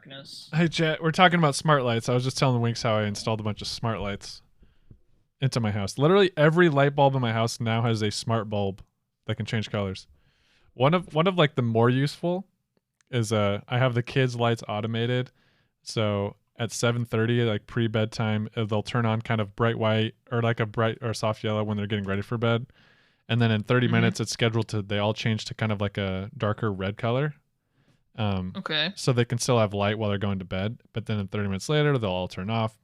darkness. Hey, Jet, we're talking about smart lights. I was just telling Winks how I installed a bunch of smart lights into my house. Literally every light bulb in my house now has a smart bulb that can change colors. One of like the more useful is I have the kids' lights automated. So at 7:30, like pre-bedtime, they'll turn on kind of bright white or like a bright or soft yellow when they're getting ready for bed. And then in 30 minutes, it's scheduled to, they all change to kind of like a darker red color. Okay. So they can still have light while they're going to bed. But then in 30 minutes later, they'll all turn off.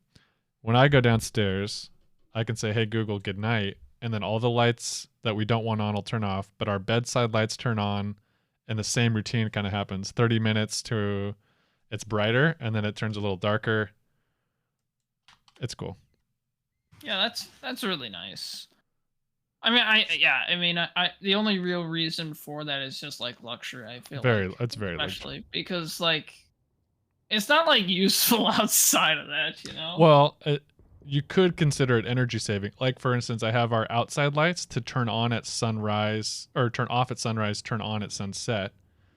When I go downstairs, I can say, hey, Google, good night. And then all the lights that we don't want on will turn off. But our bedside lights turn on. And the same routine kind of happens. 30 minutes to it's brighter. And then it turns a little darker. It's cool. Yeah, that's really nice. I mean, I the only real reason for that is just like luxury. I feel It's very especially because like it's not like useful outside of that, you know. Well, you could consider it energy saving. Like for instance, I have our outside lights to turn on at sunrise or turn off at sunrise, turn on at sunset,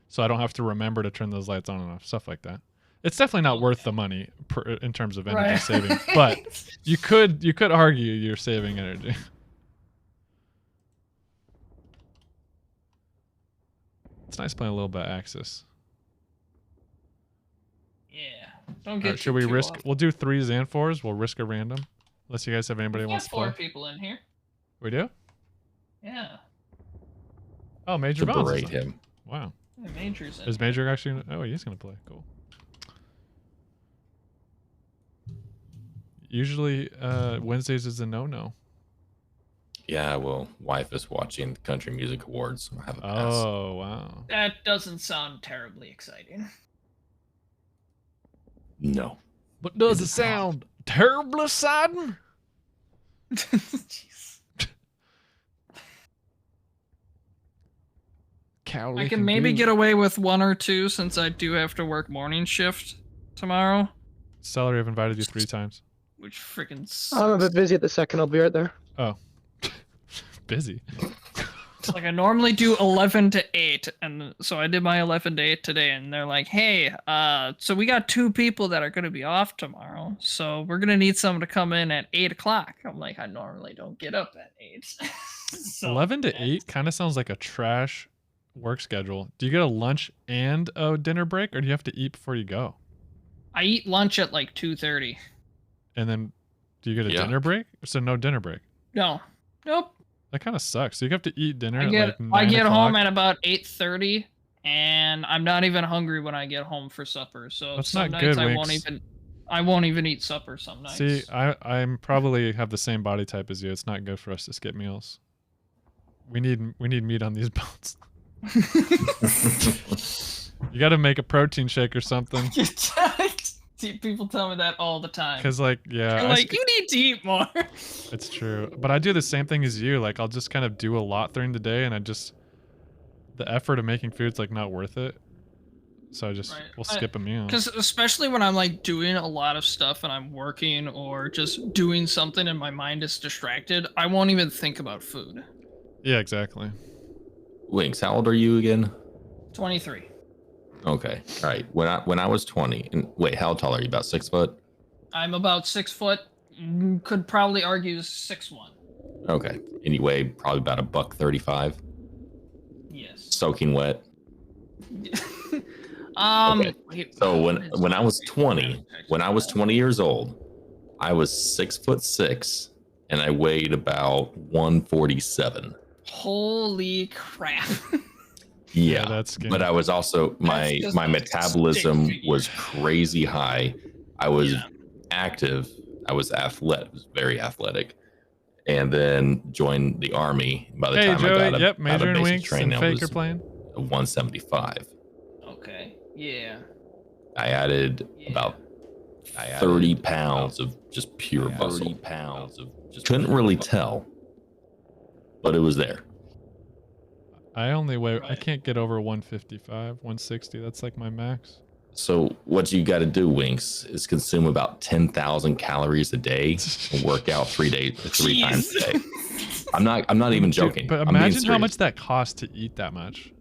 so I don't have to remember to turn those lights on and off. Stuff like that. It's definitely not worth the money in terms of energy saving, but you could argue you're saving energy. It's nice playing a little bit of Axis. Yeah. Don't get should we risk? We'll do 3s and 4s. We'll risk a random. Unless you guys have anybody who wants to play. 4 people in here. We do? Yeah. Oh, Major Bones. Berate him. Wow. Yeah, Major's in. Is Major actually? Oh, he's gonna play. Cool. Usually, Wednesdays is a no-no. Yeah, well, wife is watching the Country Music Awards. So I have a pass. Oh, wow. That doesn't sound terribly exciting. No. But does it sound terribly exciting? Jeez. I can maybe get away with 1 or 2 since I do have to work morning shift tomorrow. Celery, I've invited you 3 times. Which freaking sucks. I'm a bit busy at the second. I'll be right there. Oh. Busy. Like I normally do 11 to 8, and so I did my 11 to 8 today, and they're like, hey, so we got 2 people that are going to be off tomorrow, so we're going to need someone to come in at 8 o'clock. I'm like, I normally don't get up at 8. So, 11 to 8 kind of sounds like a trash work schedule. Do you get a lunch and a dinner break, or do you have to eat before you go? I eat lunch at like 2:30. And then do you get a dinner break? So no dinner break? No. Nope. That kind of sucks. So you have to eat dinner I get home at about 8:30, and I'm not even hungry when I get home for supper. So that's some not nights good, I won't even eat supper some nights. See, I'm probably have the same body type as you. It's not good for us to skip meals. We need meat on these bones. You got to make a protein shake or something. People tell me that all the time. Because like, yeah, you're like, you need to eat more. It's true, but I do the same thing as you. Like, I'll just kind of do a lot during the day, and the effort of making food's like not worth it. So I just we'll skip a meal. Because especially when I'm like doing a lot of stuff and I'm working or just doing something and my mind is distracted, I won't even think about food. Yeah, exactly. Winks, how old are you again? 23. Okay, all right. When I was 20, and wait, how tall are you? About 6 foot? I'm about 6 foot. Could probably argue 6'1". Okay. Anyway, probably about $135. Yes. Soaking wet. Okay. So when I was 20 years old, I was 6'6", and I weighed about 147. Holy crap. Yeah, but I was also my metabolism was crazy high. I was active. I was very athletic, and then joined the army. By the time Joey, I got out Major of and basic Winks training, and I Faker was playing 175. Okay, yeah. I added about 30 pounds of just pure muscle. Couldn't really tell, but it was there. I only weigh. I can't get over 155, 160. That's like my max. So what you got to do, Winks, is consume about 10,000 calories a day and work out 3 times a day. I'm not even joking. But imagine how much that costs to eat that much.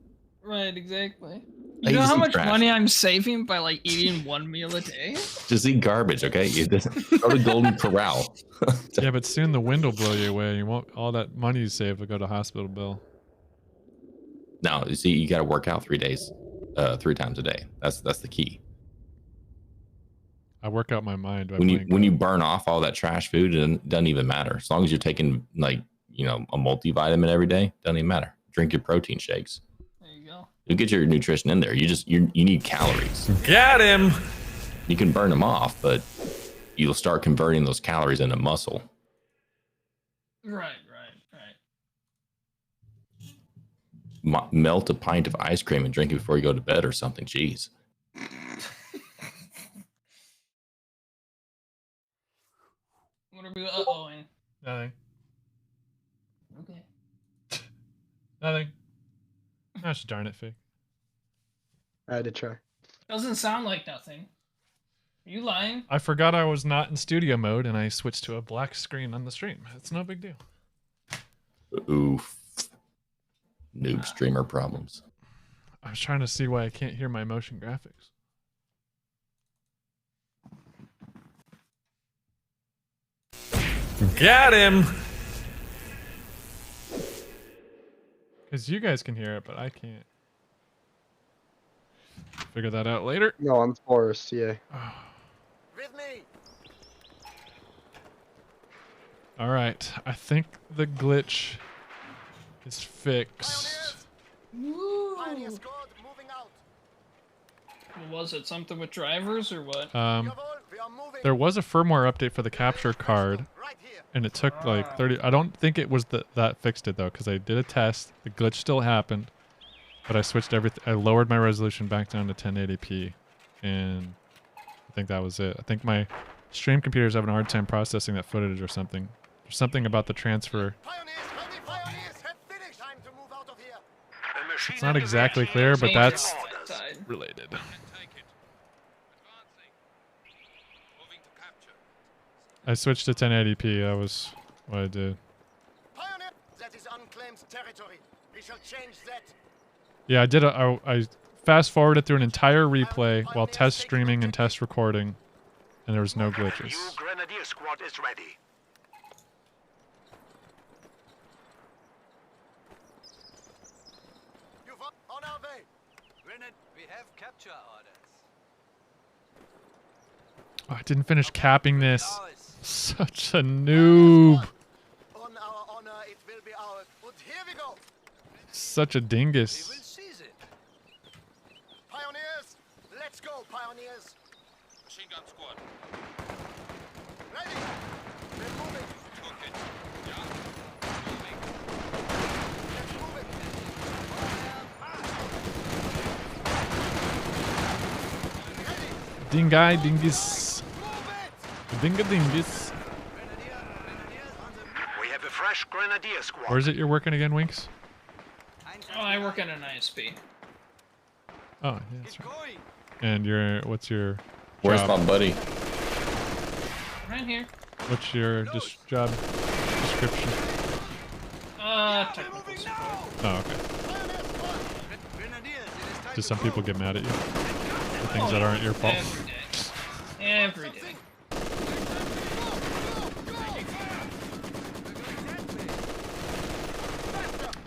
Right, exactly. You know how much money I'm saving by like eating one meal a day? Just eat garbage, okay? Go to Golden Corral. Yeah, but soon the wind will blow you away. You won't. All that money you save will go to hospital bill. No, you see, you got to work out 3 days, 3 times a day. That's the key. I work out my mind. When you burn off all that trash food, it doesn't even matter. As long as you're taking like a multivitamin every day, doesn't even matter. Drink your protein shakes. There you go. You get your nutrition in there. You need calories. Got him. You can burn them off, but you'll start converting those calories into muscle. Right. Melt a pint of ice cream and drink it before you go to bed or something. Jeez. What are we uh-ohing? Nothing. Okay. Nothing. Gosh darn it, Fig. I had to try. Doesn't sound like nothing. Are you lying? I forgot I was not in studio mode and I switched to a black screen on the stream. It's no big deal. Oof. Noob streamer problems. I was trying to see why I can't hear my motion graphics. Got him! Because you guys can hear it, but I can't. Figure that out later. No, I'm Forrest, yeah. With me. Alright, I think the glitch is fixed. Pioneer squad moving out. What was it? Something with drivers or what? Jawohl, we are moving. There was a firmware update for the capture card, Right here. and it took like 30. I don't think it was that fixed it though, because I did a test. The glitch still happened, but I switched everything. I lowered my resolution back down to 1080p, and I think that was it. I think my stream computer's having a hard time processing that footage or something. There's something about the transfer. Pioneers ready. Pioneers have finished. Time to move out of here. It's not exactly clear, but that's Side. related. I switched to 1080p. That was what I did. Pioneer, that is unclaimed territory. We shall change that. Yeah, I did. I fast forwarded through an entire replay while test streaming and test recording, and there was no glitches. New Grenadier squad is ready. On our way. We have capture orders. Oh, I didn't finish capping this. Such a noob. On our honor, it will be ours. And here we go. Such a We dingus. will seize it. Pioneers, let's go, pioneers. Machine gun squad. Ready. We're moving. Okay. Yeah. Moving. Let's move it. Ready. Dingai dingus. Dinga dingus. We have a fresh Grenadier squad. Where's it you're working again, Winks? Oh, I work in an ISP. Oh, yeah, that's Get right. going. And what's your Where's job? my buddy? Right here. What's your job description? Technical support. Oh, okay. Grenadiers, it is time Do to some people move. get mad at you for things that aren't your fault? Every day. Every day.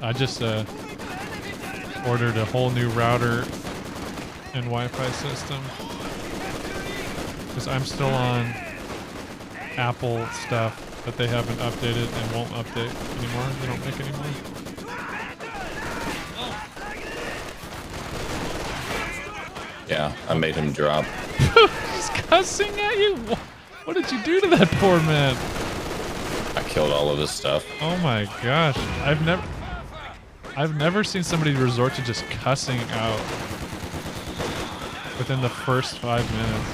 I just ordered a whole new router and Wi-Fi system because I'm still on Apple stuff that they haven't updated and won't update anymore. They don't make anymore. Yeah, I made him drop. He's cussing at you. What did you do to that poor man? I killed all of his stuff. Oh my gosh! I've never seen somebody resort to just cussing out within the first 5 minutes.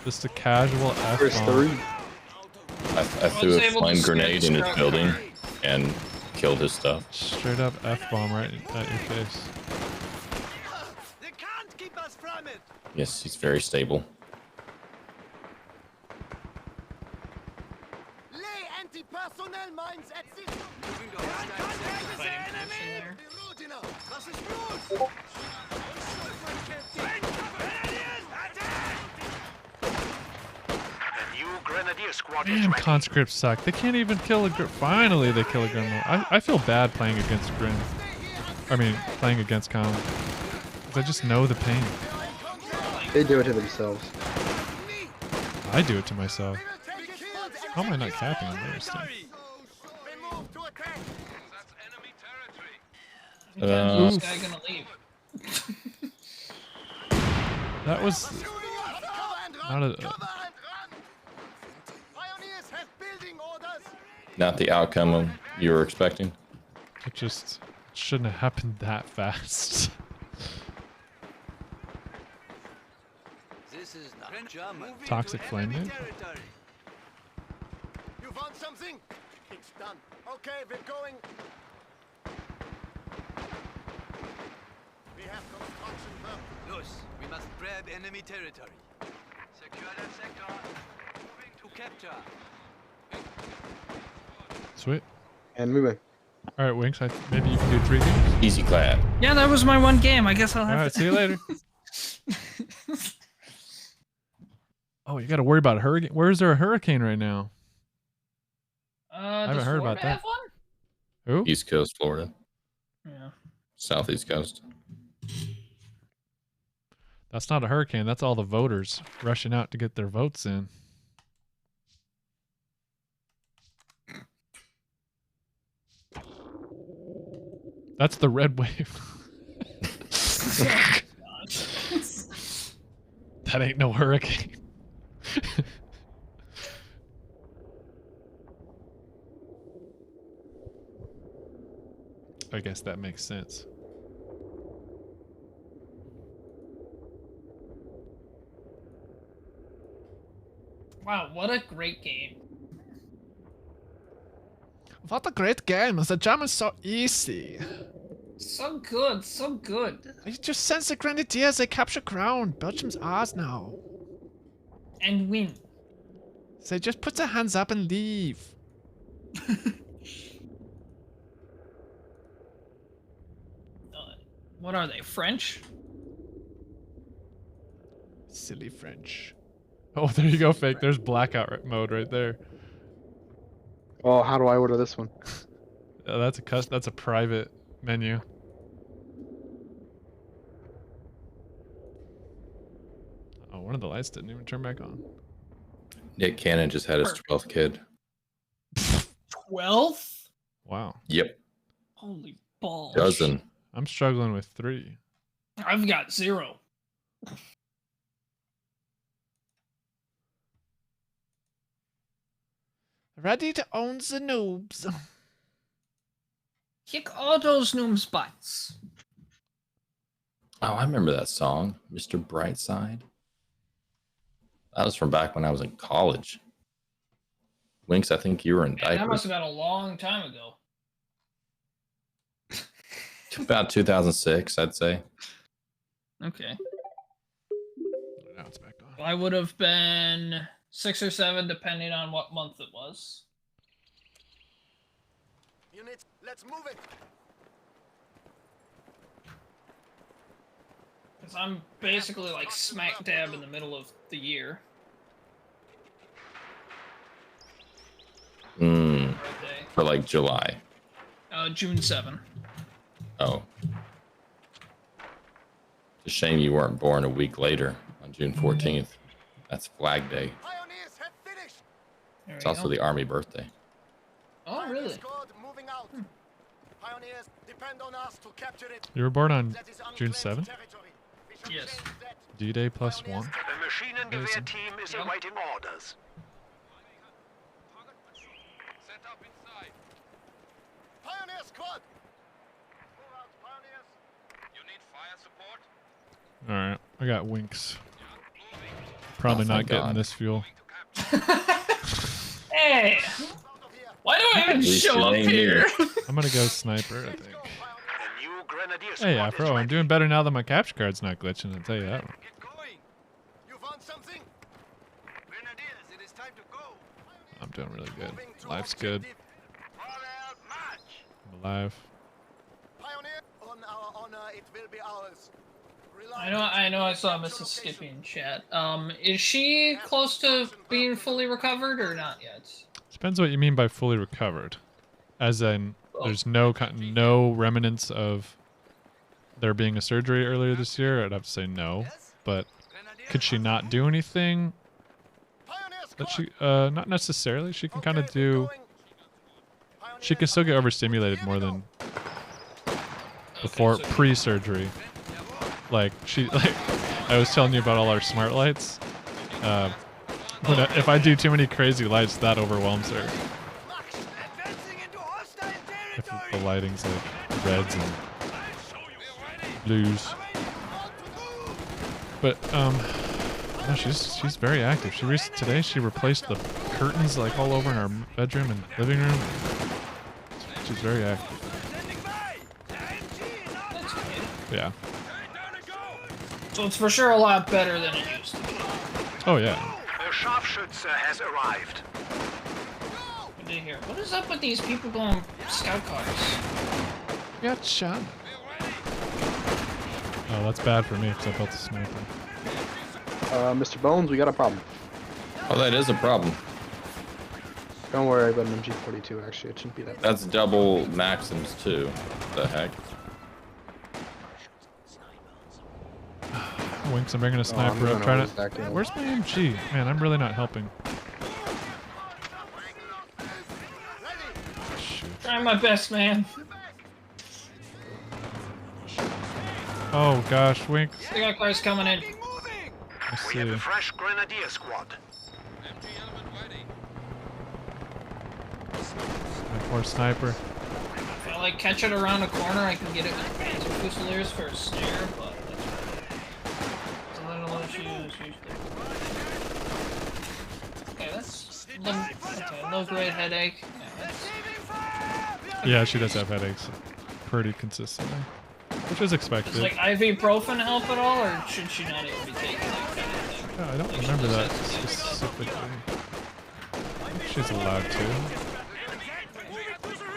Just a casual F-bomb. First 3. I threw a able to flame skip grenade in his scrap building metal. and killed his stuff. Straight up F-bomb right at your face. They can't keep us from it. Yes, he's very stable. Lay anti-personnel mines at this. Moving to hostile sector. Fighting position there. Die Route hinauf. Das ist gut. Man, conscripts suck. They can't even kill a finally they kill a Grim. I feel bad playing against Grim. I mean, playing against Con. Because I just know the pain. They do it to themselves. I do it to myself. How am I not capping on theirs? That's enemy territory. This guy gonna leave. That was not a. Pioneers have building orders. Not the outcome you were expecting. It just shouldn't have happened that fast. This is not German. Toxic flame, man. You want something? It's done. Okay, we're going. We have construction work. Los, we must grab enemy territory. Secure that sector. Moving to capture. Sweet. And moving. All right, Winks. Maybe you can do 3 games. Easy clap. Yeah, that was my one game. I guess I'll All have right, to. see you later. Oh, you got to worry about a hurricane. Where is there a hurricane right now? I haven't heard about that. One? Who? East Coast, Florida. Yeah. Southeast Coast. That's not a hurricane. That's all the voters rushing out to get their votes in. That's the red wave. That ain't no hurricane. I guess that makes sense. Wow, what a great game. What a great game. The jam is so easy. So good, so good. You just sense the Grenadiers, they capture ground. Belgium's ours now. And win. Say, just put their hands up and leave. What are they, French? Silly French. Oh, there you go, Fake. There's blackout mode right there. Oh, how do I order this one? That's a private menu. Oh, one of the lights didn't even turn back on. Nick Cannon just had his 12th kid. 12? Wow. Yep. Holy balls. Dozen. I'm struggling with 3. I've got 0. Ready to own the noobs. Kick all those noobs' butts. Oh, I remember that song, Mr. Brightside. That was from back when I was in college. Winks, I think you were in Man, that must diapers. have been a long time ago. About 2006, I'd say. Okay. Now it's back on. I would have been 6 or 7, depending on what month it was. Units, let's move it. Because I'm basically like smack dab in the middle of the year. Mm, Birthday. for like July. June 7. Oh. It's a shame you weren't born a week later on June 14th. That's Flag Day. Pioneers have finished. There It's we also go. the Army birthday. Oh, Pioneer really? squad moving out. Pioneers depend on us to capture it. You were born on That is June unclaimed 7th? territory. We shall Yes. change that. D-Day plus Pioneers 1. The Maschinengewehr team is Yep. awaiting orders. Set up inside. Pioneer squad. Move out, pioneers. You need fire support? Alright, I got Winks. Moving. Probably Oh, not thank getting God. this fuel. Moving to capture. Hey! Move out of here. Why do I even least show it up ain't here? I'm gonna go sniper, I Let's think. go, pioneers. The new Grenadier Hey, squad Afro, is I'm ready. doing better now that my capture card's not glitching, I'll tell you that one. Get going. You want something? Grenadiers, it is time to go. I'm doing really good. Moving to Life's good. objective. Forward march. I'm alive. Pioneer, on our honor, it will be ours. I know I saw Mrs. Skippy in chat. Is she close to being fully recovered or not yet? Depends what you mean by fully recovered. As in, there's no remnants of there being a surgery earlier this year. I'd have to say no. But could she not do anything? That she, not necessarily. She can kind of do. She can still get overstimulated more than before pre-surgery. Like I was telling you about all our smart lights. If I do too many crazy lights, that overwhelms her. If the lighting's like reds and blues. But no, she's very active. Today she replaced the curtains like all over in our bedroom and living room. She's very active. Yeah. So it's for sure a lot better than it used to be. Oh yeah. The sharpshooter has arrived. What did you hear? What is up with these people going scout cars? Got shot. Oh, that's bad for me because I built a sniper. Mr. Bones, we got a problem. Oh, that is a problem. Don't worry about an MG42, actually. It shouldn't be that bad. That's double Maxims too. The heck? Winks, I'm bringing a sniper up. Trying to. Where's my MG? Man, I'm really not helping. Shoot. Trying my best, man. Oh gosh, Winks. They got cars coming in. I see. We have a fresh grenadier squad. MG element ready. My poor sniper. If I like catch it around a corner, I can get it with Panzer Fusiliers for a snare, but that's a little issues usually. Okay, that's low grade headache. Yeah, she does have headaches pretty consistently, which is expected. Does like ibuprofen help at all, or should she not even be taking like anything? Yeah, I don't remember that specifically. I think she's allowed to.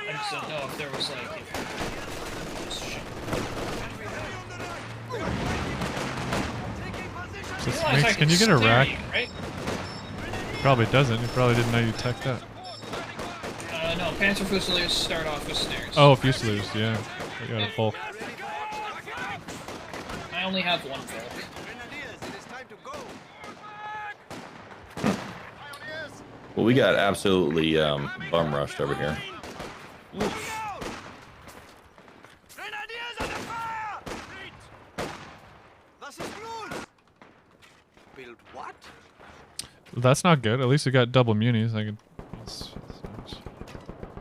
I just don't know if there was like. Makes, can you get a rack? You, right? Probably doesn't. He probably didn't know you tech that. No, Panzer Fusiliers start off with snares. Oh, Fusiliers, yeah. You got a full. I only have one Volk. Well, we got absolutely bum rushed over here. Oof. Build what? That's not good. At least we got double munis. I could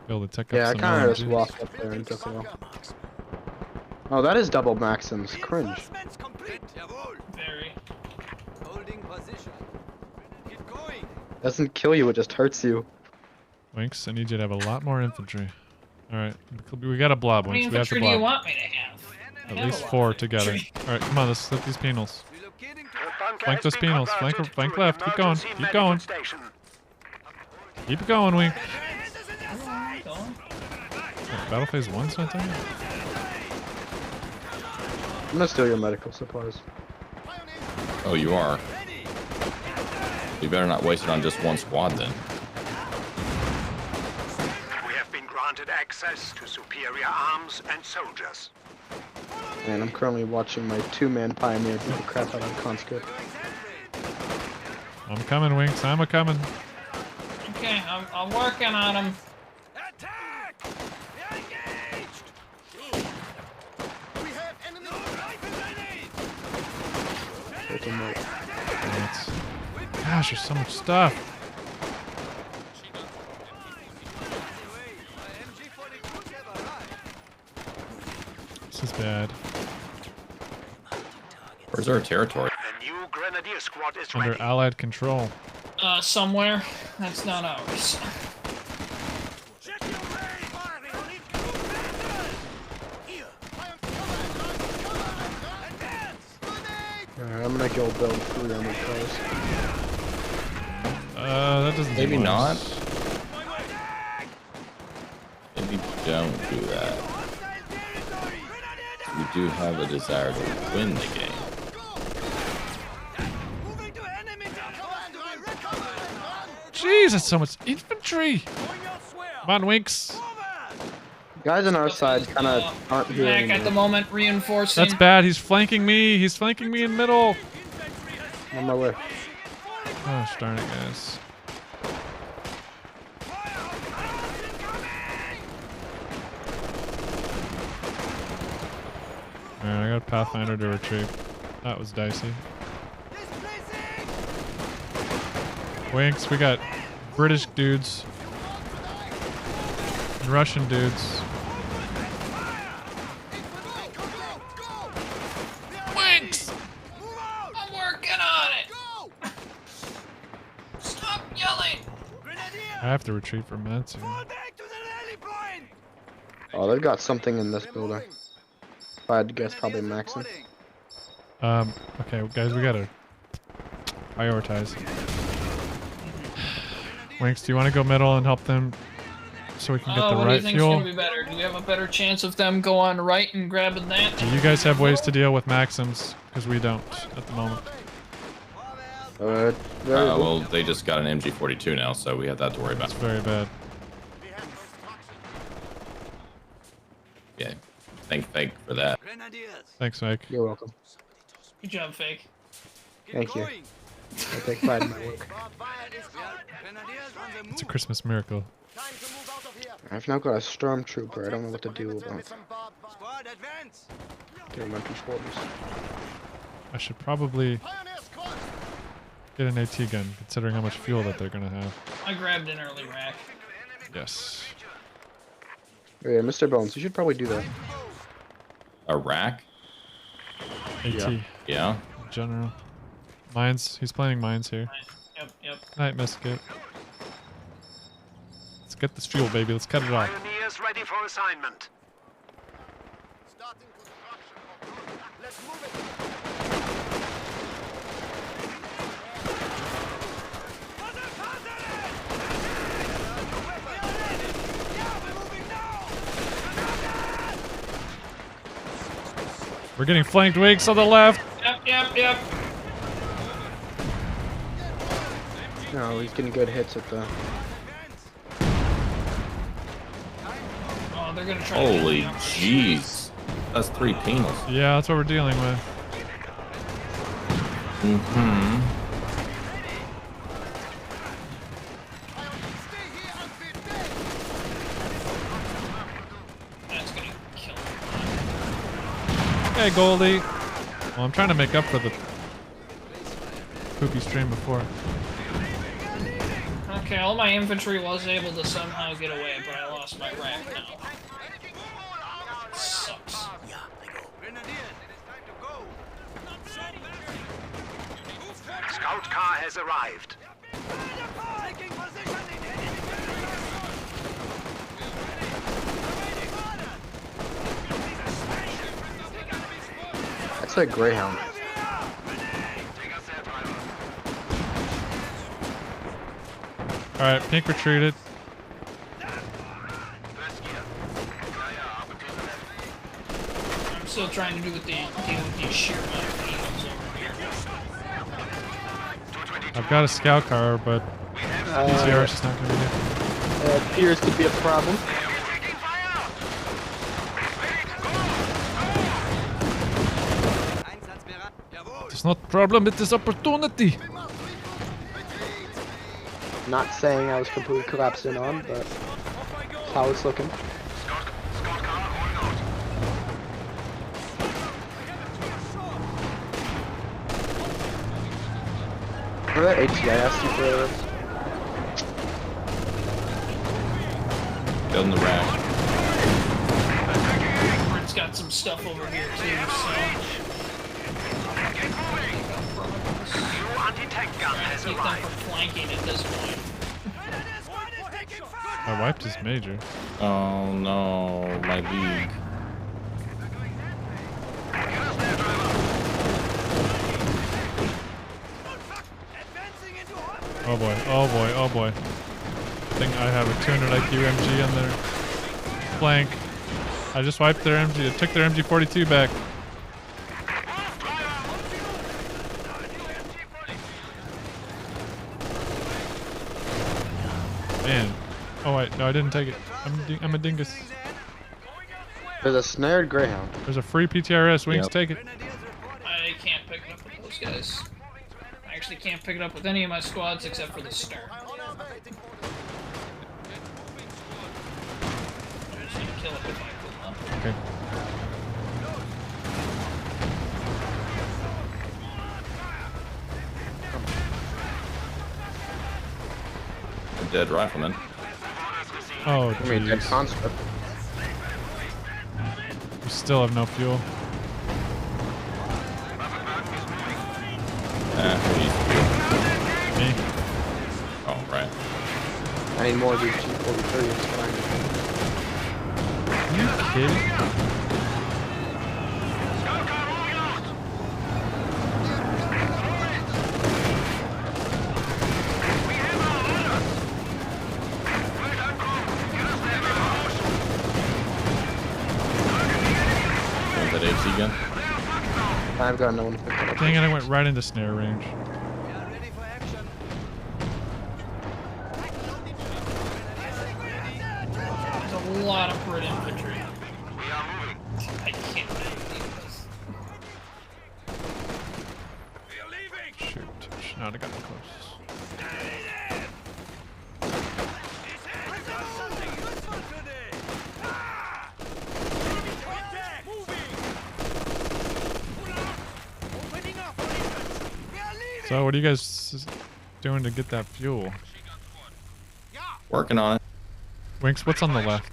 be able to tech up Yeah, I some kind of just LMGs. walked up there and took it off. Oh, that is double Maxims. Cringe. Very. Holding position. Get going. Doesn't kill you, it just hurts you. Winks, I need you to have a lot more infantry. Alright, we got a blob, How many Winks. We have to infantry do you blob. want me to have? I At have least a lot 4 of together. infantry. Alright, come on, let's slip these penals. Relocating Flank those penals. Flank left. Keep going. Keep going. Keep it going, Wink. Go on. What, battle phase 1's not done yet? I'm gonna steal your medical supplies. Oh, you are. You better not waste it on just one squad then. We have been granted access to superior arms and soldiers. And I'm currently watching my 2-man pioneer beat the crap out of conscript. I'm coming, Winks. I'm a coming. Okay, I'm working on them. attack! Engaged! We have enemy. Ultimate. Gosh, there's so much stuff. This is bad. Where's our territory? The new grenadier squad is Under ready. Allied control. Somewhere. That's not ours. Alright, I'm gonna go build 3 armored cars. That doesn't Maybe seem not. wise. Maybe don't do that. We do have a desire to win the game. Jeez, that's so much infantry. Come on, Winks. Guys on our side kind of aren't here Back anymore. at the moment, reinforcing. That's bad. He's flanking me. He's flanking me in middle. On my way. Oh, darn it, guys. Alright, I got Pathfinder to retreat. That was dicey. Winks, we got British dudes. And Russian dudes. Winks! I'm working on it. Stop yelling. I have to retreat from meds here. Oh, they've got something in this building. If I had to guess, probably Maxim. Okay, guys, we gotta prioritize. Winks, do you want to go middle and help them so we can get the what do you right think's fuel? gonna be better? Do we have a better chance of them going right and grabbing that? You guys have ways to deal with Maxims, because we don't at the moment. Well, they just got an MG42 now, so we have that to worry about. It's very bad. Yeah, thank for that. Thanks, Mike. You're welcome. Good job, Fake. Thank you. I take pride in my work. It's a Christmas miracle. I've now got a stormtrooper. I don't know what to do about getting my quarters. I should probably get an AT gun, considering how much fuel that they're gonna have. I grabbed an early rack. Yes. Oh, yeah, Mr. Bones, you should probably do that. A rack? AT. Yeah. General. Mines. He's planning mines here. Yep. Night, Mesquite. Let's get this fuel, baby. Let's cut it off. Pioneers ready for assignment. Starting construction. Let's move it. We're getting flanked, Winks, on the left. Yep. No, he's getting good hits at the... Oh, they're gonna try. Holy jeez. That's 3 penals. Yeah, that's what we're dealing with. Mm-hmm. That's gonna kill them. Hey, Goldie. Well, I'm trying to make up for the poopy stream before. Okay, all my infantry was able to somehow get away, but I lost my rack now. Sucks. Scout car has arrived. That's a Greyhound. Alright, Pink retreated. I'm still trying to do with the sheer amount of vehicles over here. I've got a scout car, but PCR's just not going to be good. Appears to be a problem. It's not a problem, it is opportunity. Not saying I was completely collapsing on, but that's how it's looking. Remember that AT I asked you for? Building the rack. It's got some stuff over here too, so. Anti-tank gun has Keep them arrived. from flanking at this point. I wiped his major. Oh no, my league. Oh boy, oh boy, oh boy. I think I have a 200 IQ MG on their flank. I just wiped their MG, I took their MG42 back. Oh wait, no, I didn't take it. I'm a dingus. There's a snared greyhound. There's a free PTRS. Wings, Yep. take it. I can't pick it up with those guys. I actually can't pick it up with any of my squads except for the star. I just need to kill it with my Puma. Okay. A dead rifleman. Oh, I mean, dead jeez. conscript. We still have no fuel. Who needs Me. to be? Oh, right. I need more of these G43s. Are you kidding? Is that HE gun? I've got no one to pick it up. Dang it, I went right into snare range. We are ready for action. There's a lot of Brit infantry. I can't believe this. Shoot. Should not have gotten close. So what are you guys doing to get that fuel? Working on it. Winks, what's on the left?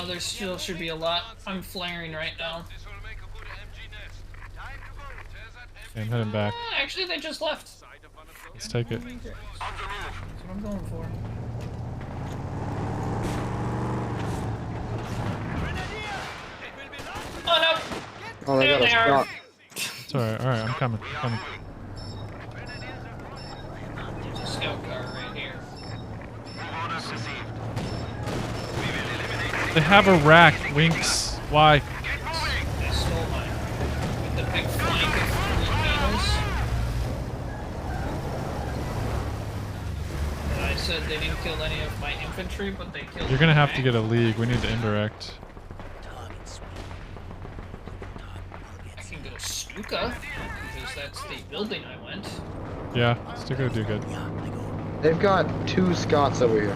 There still should be a lot. I'm flaring right now. This will make a good MG nest. Time to go. There's that Okay, I'm heading back. Actually, they just left. side of one of those. Let's take it. That's what I'm going for. Oh no! Oh, they There got a they are. Scott. It's alright, alright, I'm coming. Coming. There's a scout car right here. They have a rack, Winks. Why? They stole mine. With the big flank of 3 panels. And I said they didn't kill any of my infantry, but they killed. You're gonna my have to get a league. We need to indirect. I can go Stuka because that's the building I went. Yeah, Stuka would do good. They've got 2 Scots over here.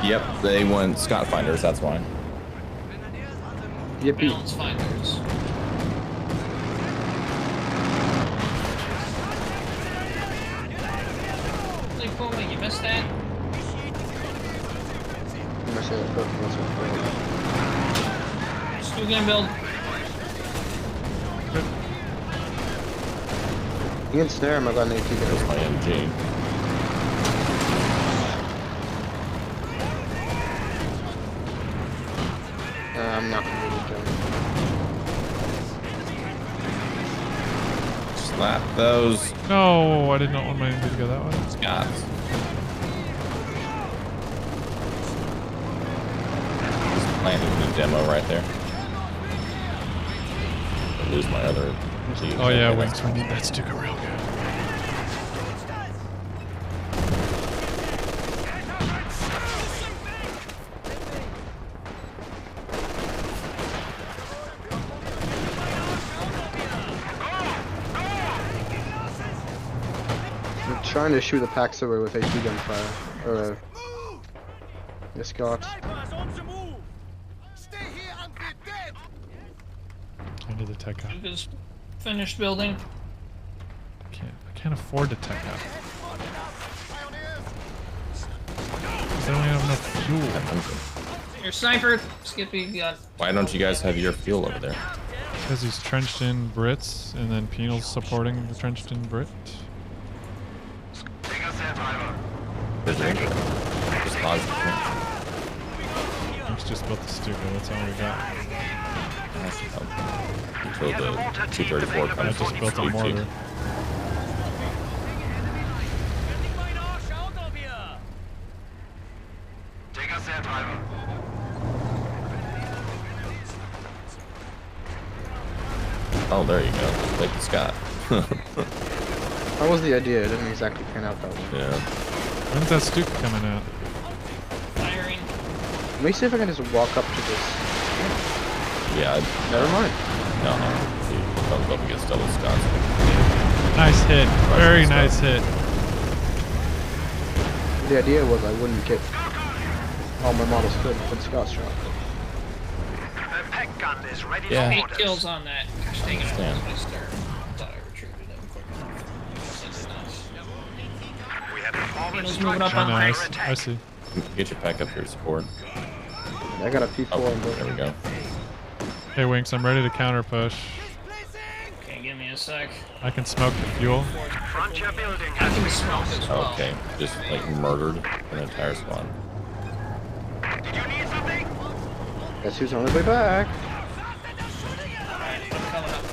Yep, they went Scott Finders, that's why. Yippee. Balance finders. Holy Puma, you missed that? I'm gonna say that first, that's what Still gonna build. you can snare him, I got an AT There's gun. my MG. I'm not gonna do it, Slap those No, I did not want my MV to go that way. Scots. Just planting the demo right there. I lose my other MG. Oh yeah, Okay, Winks, we need that Stuka real good. I'm trying to shoot the packs away with AT gunfire. Or a Scott. I need the tech out. Stuka's finished building. I can't afford to tech out. 'Cause I don't have enough fuel. Your sniper, Skippy, got. Why don't you guys have your fuel over there? Because he's trenched in Brits, and then Penal's supporting the trenched in Brit. There's your just pause the thing. Winks just built the Stuka, that's all we got. Until the 234 I comes. just built a mortar. Oh, there you go. Thank you, Scott. That was the idea. It didn't exactly pan out that way. Yeah. When's that Stuka coming out? Firing. Let me see if I can just walk up to this. Yeah. Never mind. No. Comes up against double Scots. Nice hit. Very nice hit. The idea was I wouldn't get all my models killed with Scott shot. The peg gun is ready Yeah. for 8 orders. kills on that. Gosh dang it, I Damn. lost my stern. Thought I retreated him quick enough. We have a forward He's moving up structure on under Nice. attack. I see. Get your pack up here, support. I got a P4 Oh, on both. there we go. Hey, Winks, I'm ready to counter push. Okay, give me a sec. I can smoke the fuel. Frontier building I has can been smoke lost. as well. Okay, just like murdered an entire squad. Did you need something? Guess who's on his way back? Alright, I'm coming up.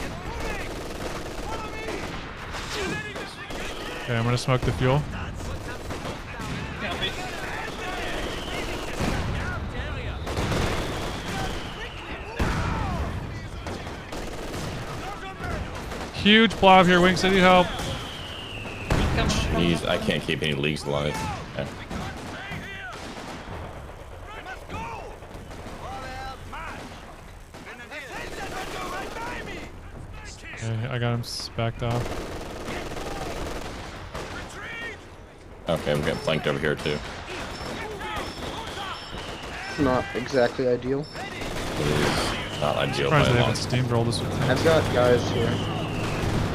Okay, I'm gonna smoke the fuel. Copy. Huge blob here, Winks. I need help. Jeez, I can't keep any leagues alive. Okay. Okay, I got him backed off. Okay, we're getting flanked over here too. Not exactly ideal. It is not ideal by Surprised a they long. haven't steamrolled us with tanks. I've got guys here.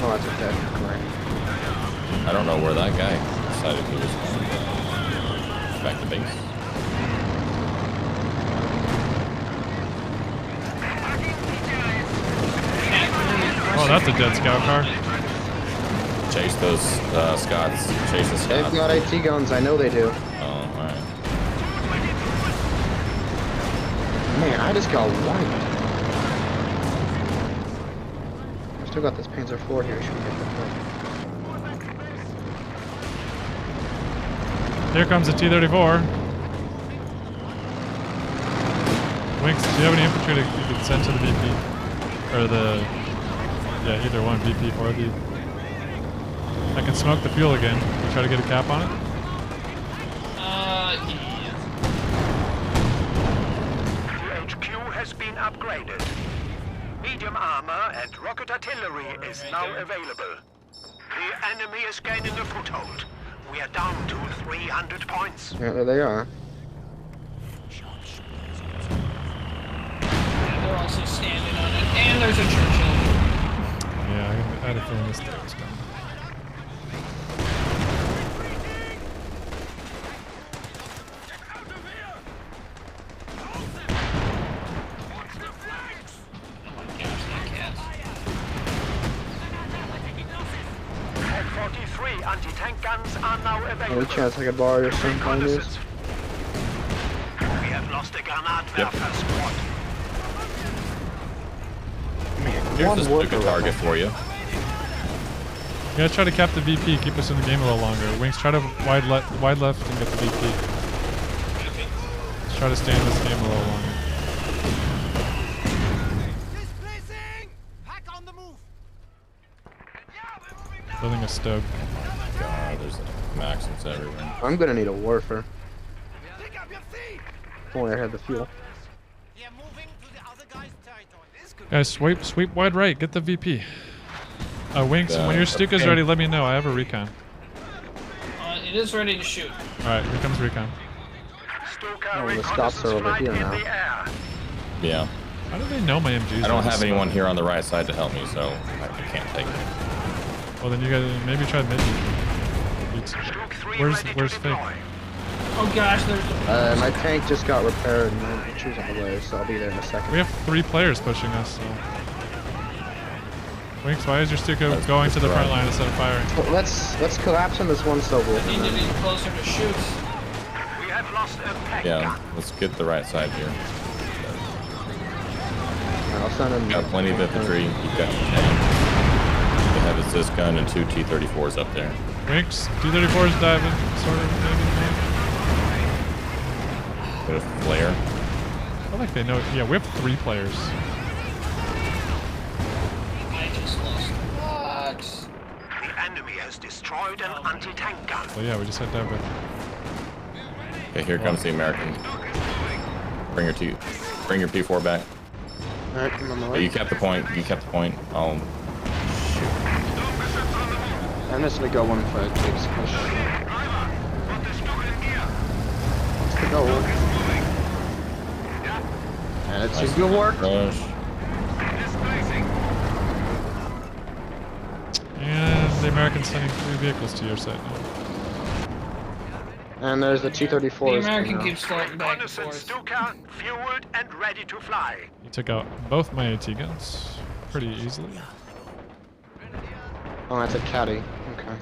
Oh, that's okay. Right. I don't know where that guy decided he was going. Back to base. Oh, that's a dead scout car. Chase those Scots. Chase the They've Scots. got AT guns. I know they do. Oh, alright. Man, I just got wiped. I still got this Panzer IV here. Should we get that point? Here comes the T-34. Winks, do you have any infantry you could send to the VP? Or the... Yeah, either one, VP or the... I can smoke the fuel again. We try to get a cap on it? Yeah. The HQ has been upgraded. Medium armor and rocket artillery is now available. The enemy is gaining a foothold. We are down to 300 points. Yeah, there they are. Yeah, they're also standing on it. And there's a Churchill. Yeah, I had a feeling this thing was coming. At 43 anti-tank guns are now available. Any chance I could borrow your some pioneers? We have lost a Granatwerfer squad. Here's One this worker good target for you. You gotta try to cap the VP, keep us in the game a little longer. Winks, try to wide left and get the VP. Let's try to stay in this game a little longer. Building a Stoke. God, there's Maxims everywhere. I'm gonna need a Warfer. If only I had the fuel. Guys, sweep wide right, get the VP. Winks, when your Stuka's okay. ready, let me know. I have a recon. It is ready to shoot. Alright, here comes recon. Stuka Oh, the Scots are over reconnaissance here flight now. in the air. Yeah. How do they know my MGs? I don't have anyone here on the right side to help me, so I can't take it. Well, then you guys maybe try mid. Stuka 3 Where's ready where's to fake? deploy. Oh gosh, there's My tank just got repaired and my shoes on the way, so I'll be there in a second. We have 3 players pushing us. So. Winks, why is your Stuka That's going to the front right. line instead of firing? Well, let's collapse on this one Soviet. need And to then, be closer to shoot. We have lost a peg Yeah, gun. let's get the right side here. I'll send him. Got plenty of infantry. You've got your tank. They have a Cis gun and 2 T-34s up there. Winks, T-34's diving, sort of, maybe. Bit of flare. I feel like they know. Yeah, we have 3 players. I just lost. What? The enemy has destroyed an anti-tank gun. Well, yeah, we just had Deborah. Okay, here comes the American. Bring your P4 back. Alright, I'm on the Oh, way. you kept the point. You kept the point. I'm just gonna go one for it. Takes push. It's the goal. And it seems to have worked. Rush. And the American's sending 3 vehicles to your side now. And there's the T-34. The American keeps floating back and Reconnaissance forth. Stuka, fueled and ready to fly. You took out both my AT guns pretty easily. Oh, that's a caddy. Okay.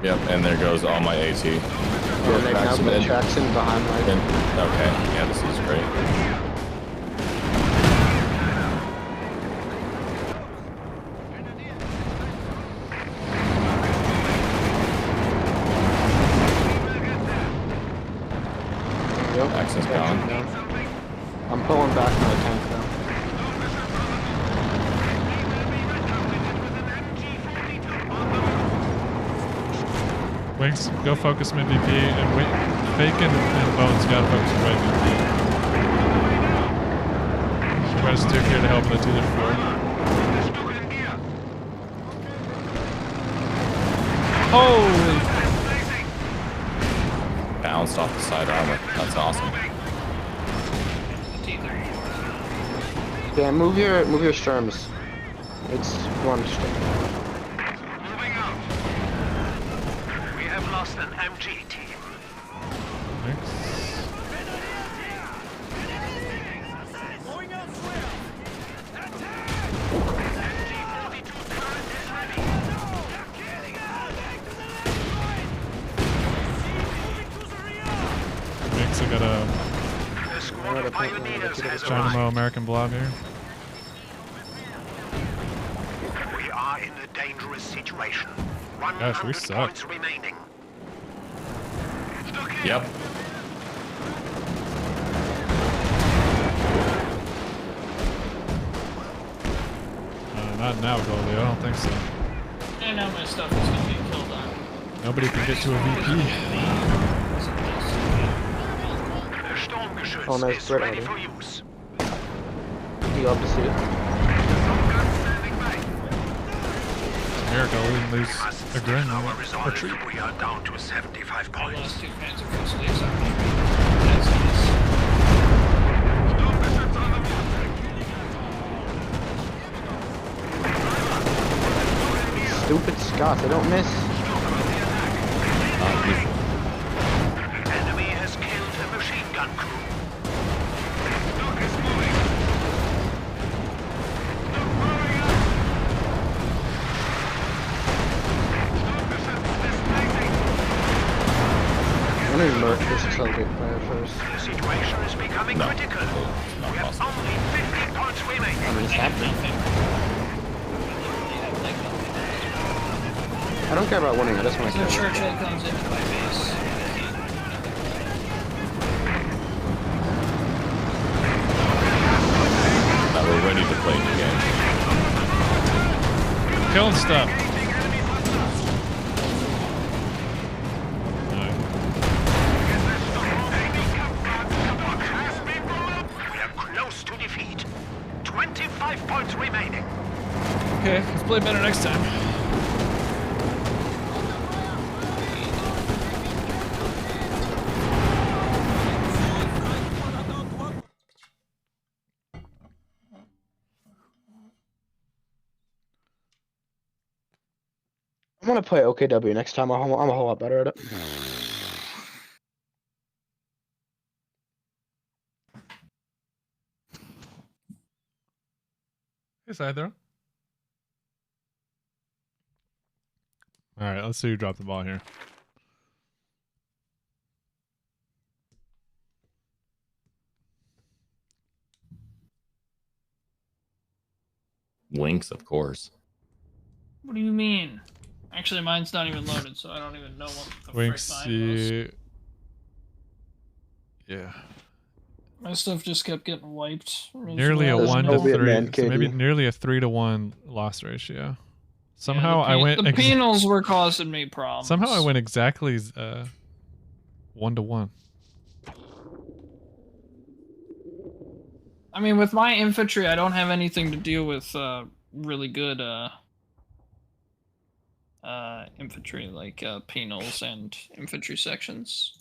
Yep, and there goes all my AT. Yeah, they've now put Jackson behind my... Okay, yeah, this is great. Yep. Jackson's gone. I'm pulling back from the tank though. Winks, go focus mid VP, and Bacon and Bones gotta focus right VP. Try to steer clear to help the 234. Holy! Bounced off the side armor. That's awesome. Yeah, move your Sturms. It's one Sturm. We have lost an MG team. Thanks. Thanks, I got a The squad of pioneers has Dynamo arrived. American Blob here. We are in a dangerous situation. Gosh, we 100 suck. points remaining. Yep. Not now, Goldie. I don't think so. And now my stuff is gonna be killed on. Nobody can get to a VP. The Sturmgeschütz Oh, nice is spread ready already. for use. You love to see it. America will lose again. Our resolve. Retreat. We are down to 75 I points. lost 2 Panzer Fusiliers already. That's nice. Stupid Scots, they don't miss. Enemy has killed a machine gun crew. I'm gonna merc this tailgate player first. The situation is becoming critical. Not We have possible. only 50 points remaining. I mean, it's happening. I don't care about winning, I just want to So kill. Churchill comes into my base. Now we're ready to play the game. Killing stuff. We are close to defeat. 25 points remaining. Okay, let's play better next time. I'm gonna play OKW next time. I'm a whole lot better at it. Hey, Scyther. Alright, let's see who dropped the ball here. Winks, of course. What do you mean? Actually, mine's not even loaded, so I don't even know what the Winks, frick mine was. yeah. My stuff just kept getting wiped. Nearly a There's 1 no to 3. Vietnam, So maybe KD. nearly a 3 to 1 loss ratio. Somehow I went. The penals were causing me problems. Somehow I went exactly 1-to-1. I mean, with my infantry, I don't have anything to deal with really good infantry, like penals and infantry sections.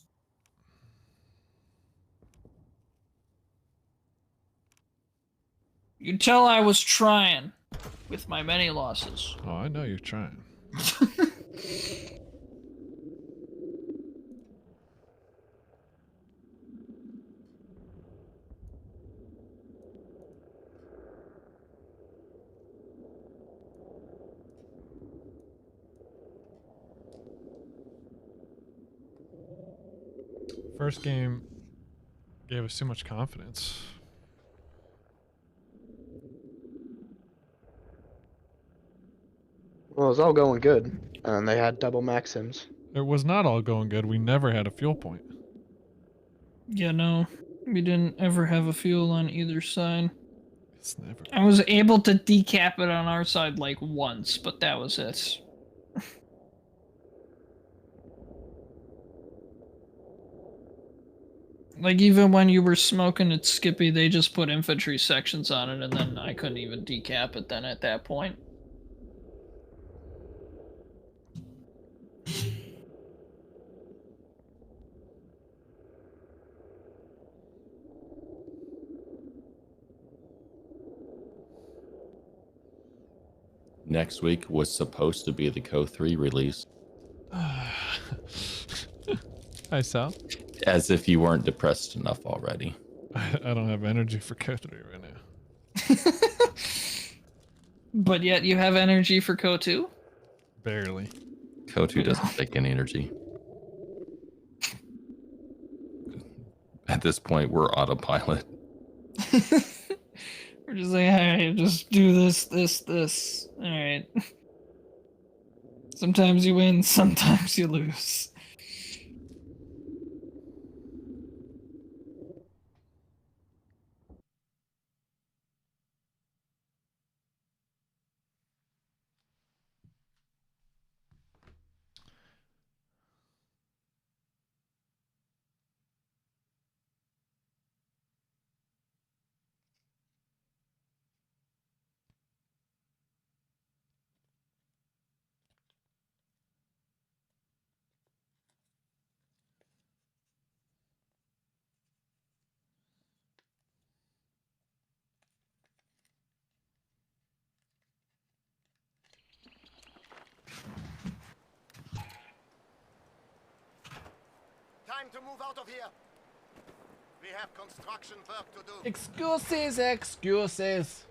You tell I was trying with my many losses. Oh, I know you're trying. First game gave us too much confidence. Well, it was all going good, and they had double maxims. It was not all going good. We never had a fuel point. Yeah, no. We didn't ever have a fuel on either side. It's never. I was able to decap it on our side like once, but that was it. Like, even when you were smoking at Skippy, they just put infantry sections on it, and then I couldn't even decap it then at that point. Next week was supposed to be the Co 3 release. Hi, Sal. As if you weren't depressed enough already. I don't have energy for Co 3 right now. But yet you have energy for Co 2? Barely. Co 2 doesn't take any energy. At this point, we're autopilot. We're just like, alright, just do this. Alright. Sometimes you win, sometimes you lose. Time to move out of here. We have construction work to do. Excuses.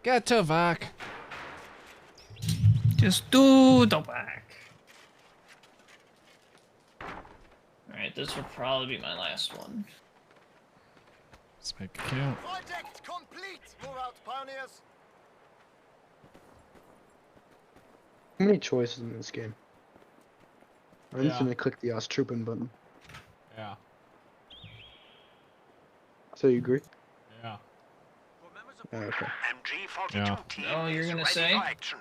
Get to work. Just do the back. Alright, this will probably be my last one. Let's make it count. Project complete. Move out, pioneers. How many choices in this game? I'm just Yeah. gonna click the Austrooping button. Yeah. So you agree? Yeah. Yeah, okay. MG42 Yeah. team Oh, you're is gonna ready say? for action.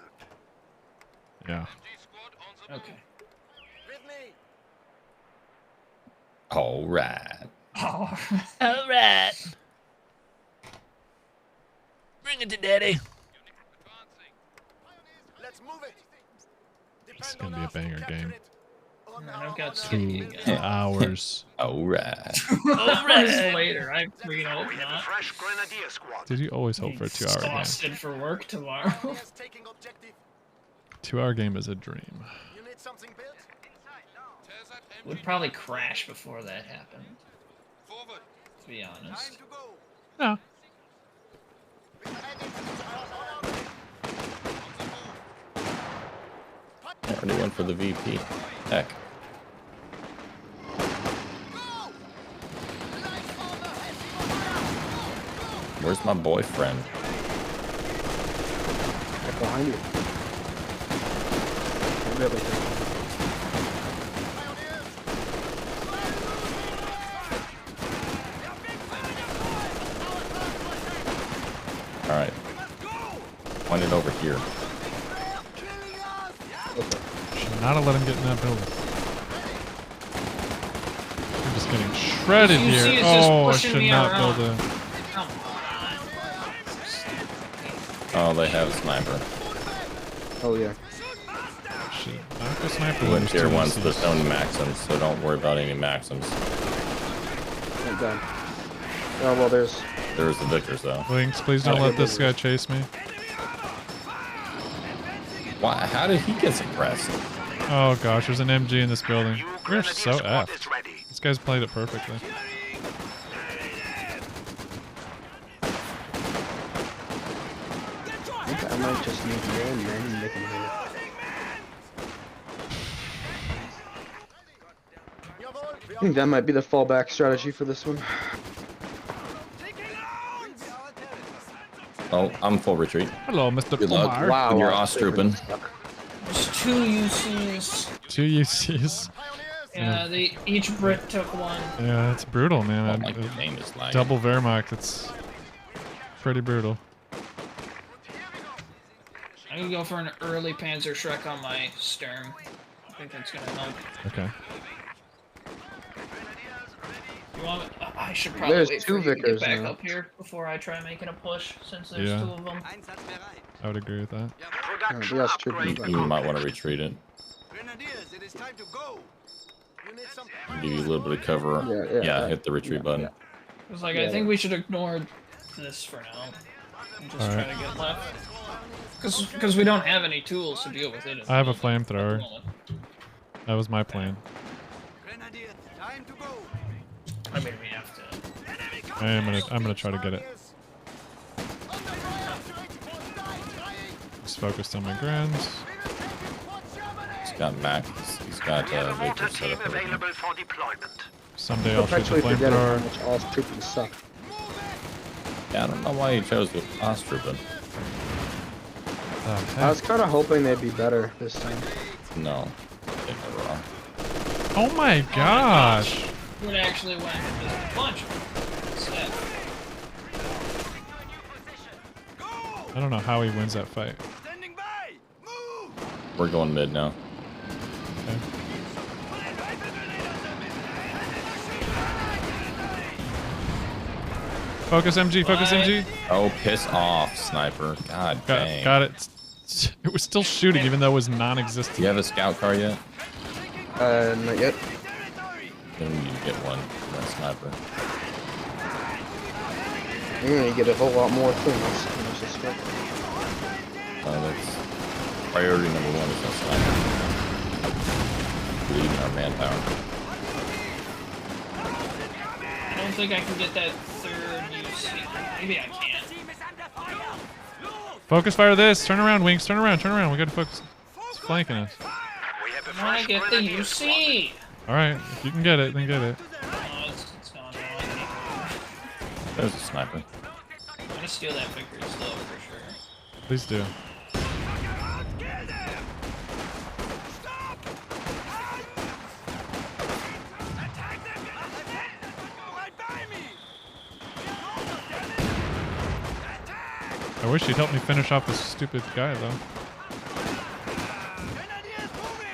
Yeah. MG squad on the Okay. With me. All right. Oh. Alright. Bring it to daddy. advancing. Let's move it. It's Depend gonna on be a us to banger capture game. it. On I've our got honor. Skippy Two again. hours. All right. Hours later, I freaking hope We have a not. fresh grenadier squad. Did you always hope for a 2-hour game? Exhausted for work tomorrow. Pioneers taking objective. 2-hour game is a dream. You need something built? Tear that MG Would probably crash before that happened, forward. to be Time honest. to go. No. We are heading to our honor. Already went for the VP. Heck. Go! Light armor has been Where's my boyfriend? Right behind you. Really good. All right. Point it over here. Not to let him get in that building. I'm just getting shredded You see here. it's just Oh, I pushing should me not around. build a... Come on. Oh, they have a sniper. Oh yeah. Shit. Not the sniper. Went There's tier two 1's the UCs. stone maxims, so don't worry about any maxims. I'm done. Oh well, there's. There's the victors though. Lynx, please don't let this guy chase me. Why? How did he get suppressed? Oh gosh, there's an MG in this building. New We're grenadier so squad effed. is ready. This guy's played it perfectly. I think I might just need more men and make them hit. I think that might be the fallback strategy for this one. Oh, I'm full retreat. Hello, Mr. Good luck. Pomar. Wow. You're wow, Ostrooping. There's 2 UCs. 2 UCs. Yeah, they each Brit took one. Yeah, it's brutal, man. Oh, my game is lagging. Double Wehrmacht, it's pretty brutal. I can go for an early Panzer Shrek on my Sturm. I think that's gonna help. Okay. You want? I should probably There's wait two for you to get Vickers back now. up here before I try making a push, since there's Yeah. 2 of them. I would agree with that. Production yes, true. upgrade. You might want to retreat it. Grenadiers, it is time to go. You need some. Give you a little bit of cover. Yeah, right. Hit the retreat button. It's like, Yeah. I think we should ignore this for now. And just try to get left. Because we don't have any tools to deal with it. I have a flamethrower. That was my plan. Grenadiers, time to go. I mean, we have to. I'm gonna try to get it. Just focused on my grands. He's got Mac. He's got We have a Victor water set team up. everything. available for deployment. Someday I'll shoot the Perpetually forgetting how flamethrower. much all trooping suck. Yeah, I don't know why he chose the Ostrooping. Oh, I was kind of hoping they'd be better this time. No, they never are. oh my gosh! Would actually went with just a bunch instead. I don't know how he wins that fight. Standing by. Move. We're going mid now. Okay. Focus MG, focus What? MG. Oh, piss off, sniper. God dang. Got it. It was still shooting even though it was non-existent. Do you have a scout car yet? Not yet. Then you get one from that sniper. You're gonna get a whole lot more things. I suspect. That's priority number 1 is that sniper. Bleeding our manpower. I don't think I can get that 3rd UC. Maybe I can. Focus fire this. Turn around, Wings. Turn around, turn around. We gotta focus. It's flanking us. We have a I want fresh to get the grenadier UC! Alright, if you can get it, then get it. Oh, it's gone now. I can't. There's a sniper. I'm gonna steal that victory still for sure. Please do. I wish you'd help me finish off this stupid guy, though.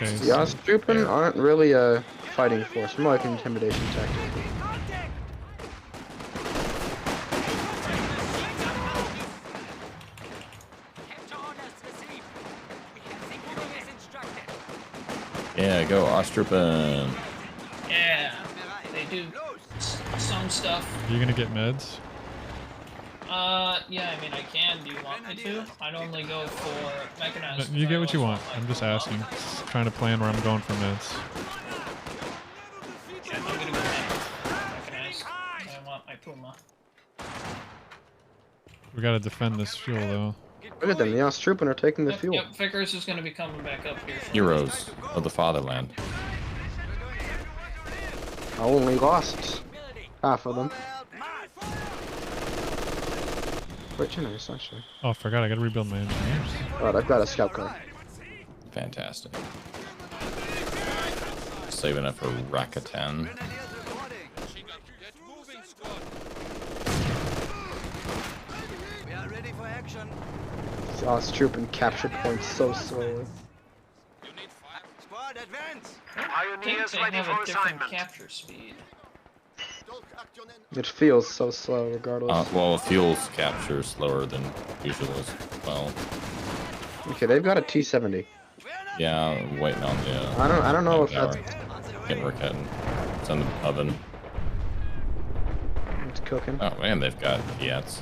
Okay, The Ostrooping aren't really a fighting force, more like an intimidation tactic. Yeah, go Ostrooping. Yeah, they do some stuff. Are you gonna get meds? Yeah, I mean, I can. Do you want me to? I'd only go for mechanized. You get what you I want. also I'm like just Puma. asking. Just trying to plan where I'm going for meds. Yeah, I'm gonna go mechanized. I want my Puma. We gotta defend this fuel, though. Look at them, the Ostrooping are taking the Yep, fuel. yep, Vickers is gonna be coming back up here. Heroes of the fatherland. I only lost half of them. Quite nice, actually. Oh, I forgot. I gotta rebuild my engineers. Alright, I've got a scout car. Fantastic. Saving it for Rakatan. We are ready for action. These Ostrooping capture points so slowly. Squad Pioneers they ready have for a different assignment. capture speed. It feels so slow regardless. Well, fuels capture slower than usual as well. Okay, they've got a T-70. Yeah, I'm waiting on the. I don't know if tower. that's Getting work at. It's on the oven. it's cooking. Oh man, they've got Fiats.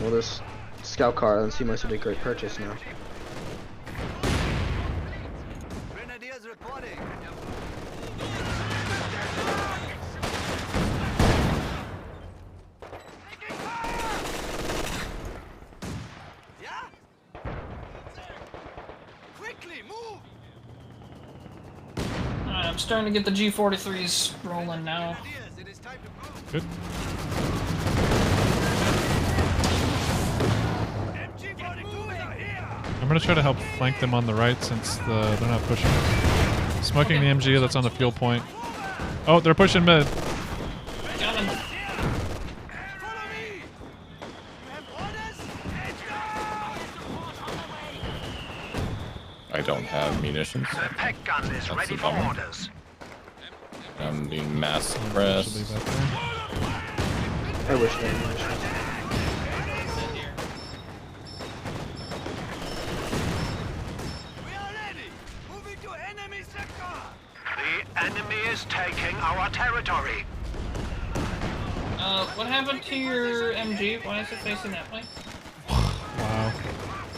Well, this scout car and must have a great purchase now. Grenadiers reporting. Yeah? Quickly, move! I'm starting to get the G43s rolling now. Grenadiers, it is time to move. Good. MG-42s are here! I'm gonna try to help flank them on the right since they're not pushing. Smoking the MG that's on the fuel point. Oh, they're pushing mid. Got him. Follow me! You have orders? I don't have munitions. The pack gun is That's ready a for bummer. orders. I'm being mass Should leave suppressed. that there. I wish they had munitions. We are ready! Moving to enemy sector! The enemy is taking our territory. What happened to your MG? Why is it facing that way? Wow.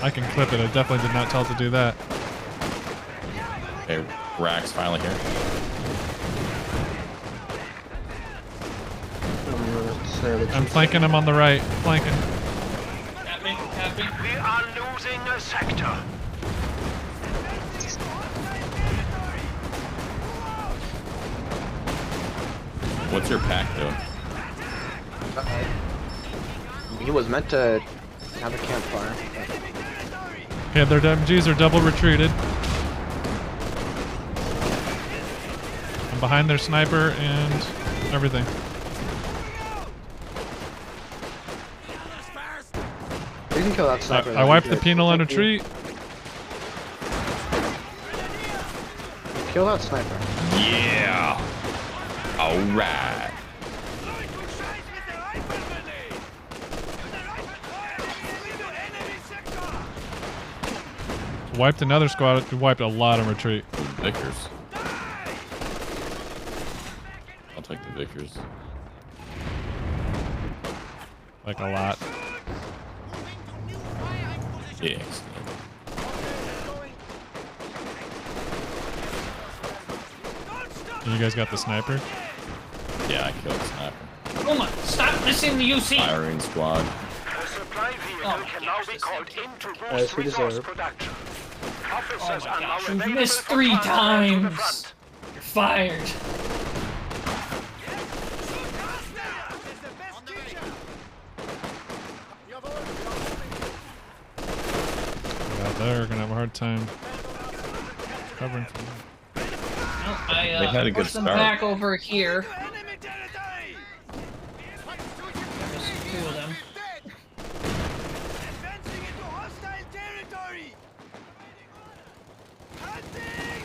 I can clip it. I definitely did not tell it to do that. Okay, Rack's finally here. I'm gonna snare the I'm flanking him on the right. Flanking. Got me, got me. We are losing a sector. What's your pack doing? He was meant to have a campfire. Yeah, their MGs are double retreated. I'm behind their sniper and everything. You can kill that sniper. I wiped the penal on retreat. Kill that sniper. Yeah. All right. Wiped another squad. We wiped a lot on retreat. Vickers. I'll take the Vickers. Like a lot. Yeah. You guys got the sniper? Yeah, I killed the sniper. Oh my, stop missing the UC! Firing squad. The supply vehicle Oh, can now be called in to As boost we resource deserve. production. Oh Officers my are now gosh, you available missed for 3 transfer to the times! front. You're fired. Yeah, they're gonna have a hard time covering from that. Well, They had a good pushed them start. back over here. Enemy territory! There's 2 of them. Advancing into hostile territory! Hunting!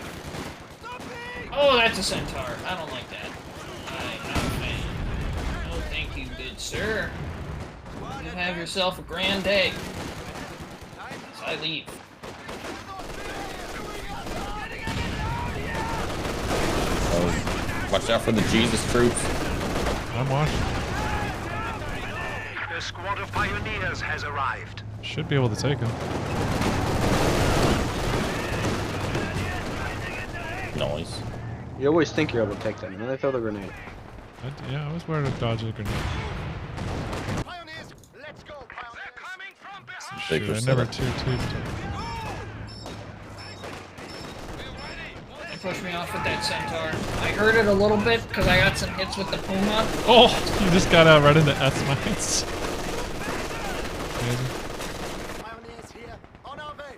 Stopping! Oh, that's a centaur. I don't like that. No, thank you, good sir. You have yourself a grand day. As I leave. Oh, watch out for the Jesus troops. I'm watching. The squad of pioneers has arrived. Should be able to take him. Noise. You always think you're able to take them, and then they throw the grenade. Yeah, I was worried to dodge a grenade. Pioneers, let's go, pioneers. Shoot, Vickers I set never up. two-tubed. They pushed me off with that centaur. I heard it a little bit because I got some hits with the Puma. Oh, you just got out right into S-mines. Amazing. Pioneers here, on our way.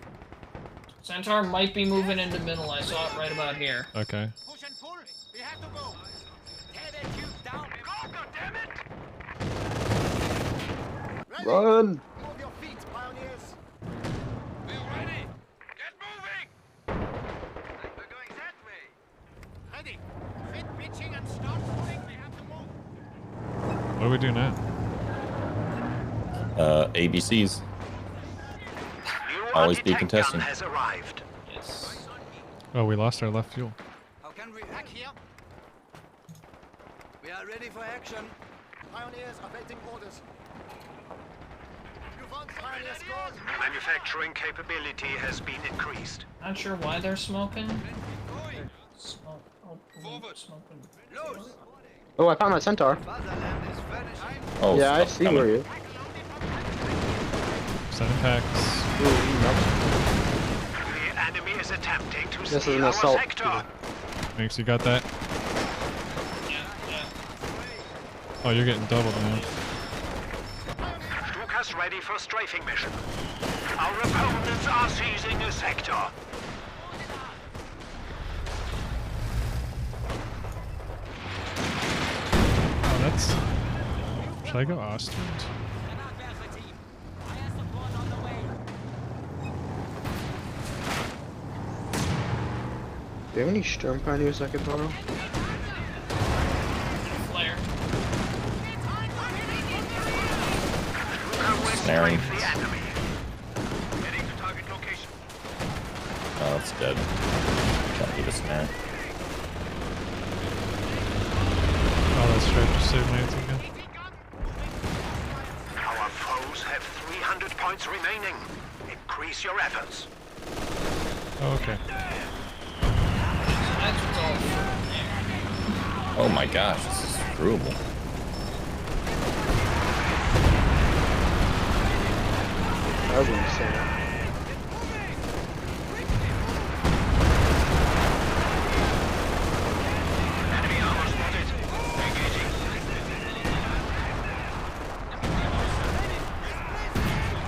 Centaur might be moving into middle. I saw it right about here. Okay. Push and pull. We have to go. Tear that tube down! Go, goddammit! Ready? Run! Move your feet, pioneers. We're ready. Get moving. What do we do now? ABCs. New Always be anti-tank contesting. gun has arrived. Yes. Oh, we lost our left fuel. How can we hack here? We are ready for action. Pioneers awaiting orders. You want Pioneer squad? Manufacturing capability has been increased. Not sure why they're smoking. Smoke. Oh, smoking. Los! Oh, I found my centaur. Fatherland is vanishing. Oh, Yeah, I stuff see coming. where you. 7 packs. The enemy is attempting to This is steal an our assault. sector. Thanks, you got that? Oh, you're getting doubled, man. Stuka's ready for strafing mission. Our opponents are seizing a sector. Oh, that's... Should I go Ostend? Do you have any Sturm Pioneers I could borrow? Flare. Stuka will Snaring. strafe the enemy. Heading to target location. Oh, it's dead. Can't do the snare. Oh, that's right. Just save my again. Our foes have 300 points remaining. Increase your efforts. Oh, okay. That's what's all for. Oh my gosh, this is screwable. I wouldn't say that. Enemy armor spotted. Engaging.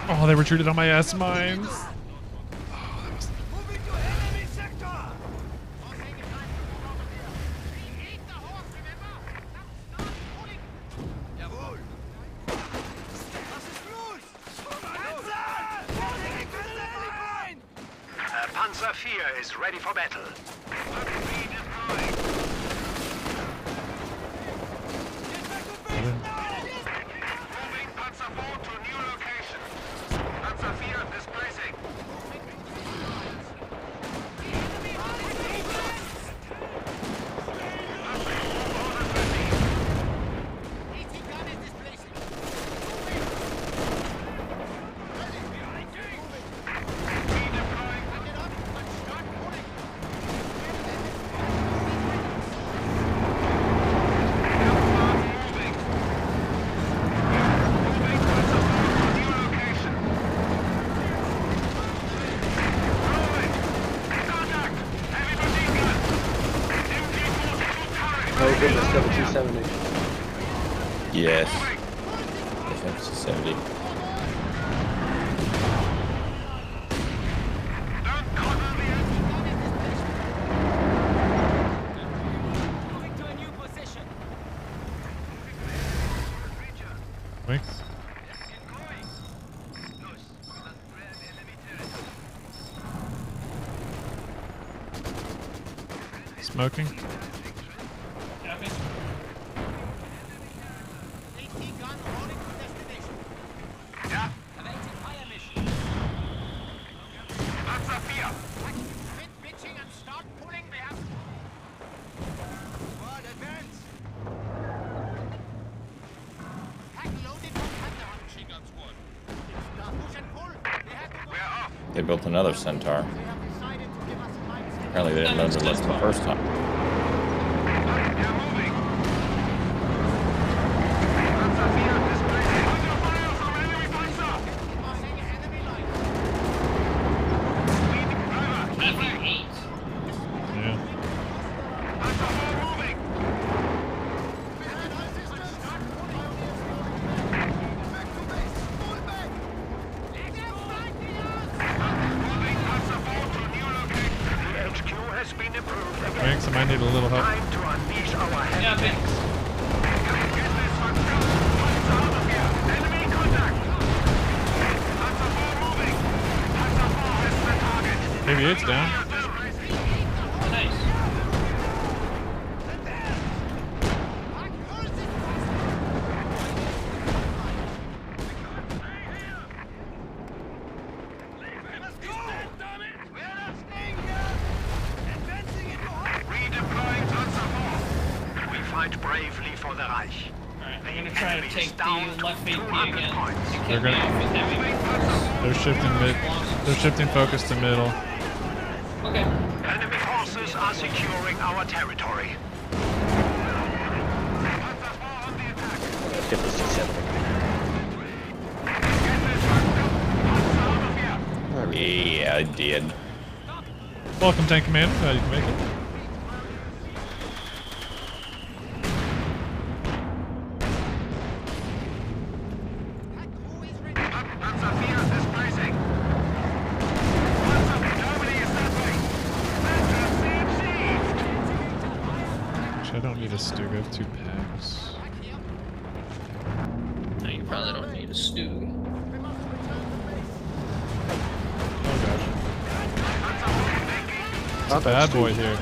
Oh, they retreated on my ass mines. Moving to enemy sector. Jawohl. Was ist los? Panzer IV is ready for battle. Moving Panzer IV to new location. Panzer IV displacing. Oh goodness, got the 270. Yes. FMC-70. Thanks. Smoking. Copy. Ja. Panzer IV. Squad advance. We're off. They built another Centaur. Apparently they didn't learn their lesson the first time. We are moving. Panzer IV displacing. Under fire from enemy Panzer. Driver. Yeah. Panzer IV moving. Moving Panzer IV to new location. The HQ has been improved again. Thanks, I might need a little help. Time to unleash our heavy Yeah, thanks. Get this one done. Panzer out of here. Enemy contact. Panzer IV moving. Panzer IV has the target. Maybe it's down. Nice. Frankreich. Alright, I'm gonna try to Enemy take is the down to left VP 200 again. points. To They're kick me gonna- off with heavy. They're shifting mid. They're shifting focus to middle. Okay. Enemy forces are securing our territory. Let's get this to 7 again. There we go. Yeah, I did. Welcome, Tank Commander. How you can make it? Actually, I don't need a Stug. I have 2 packs. No, you probably don't need a stew. Oh gosh. Oh, It's a bad boy here.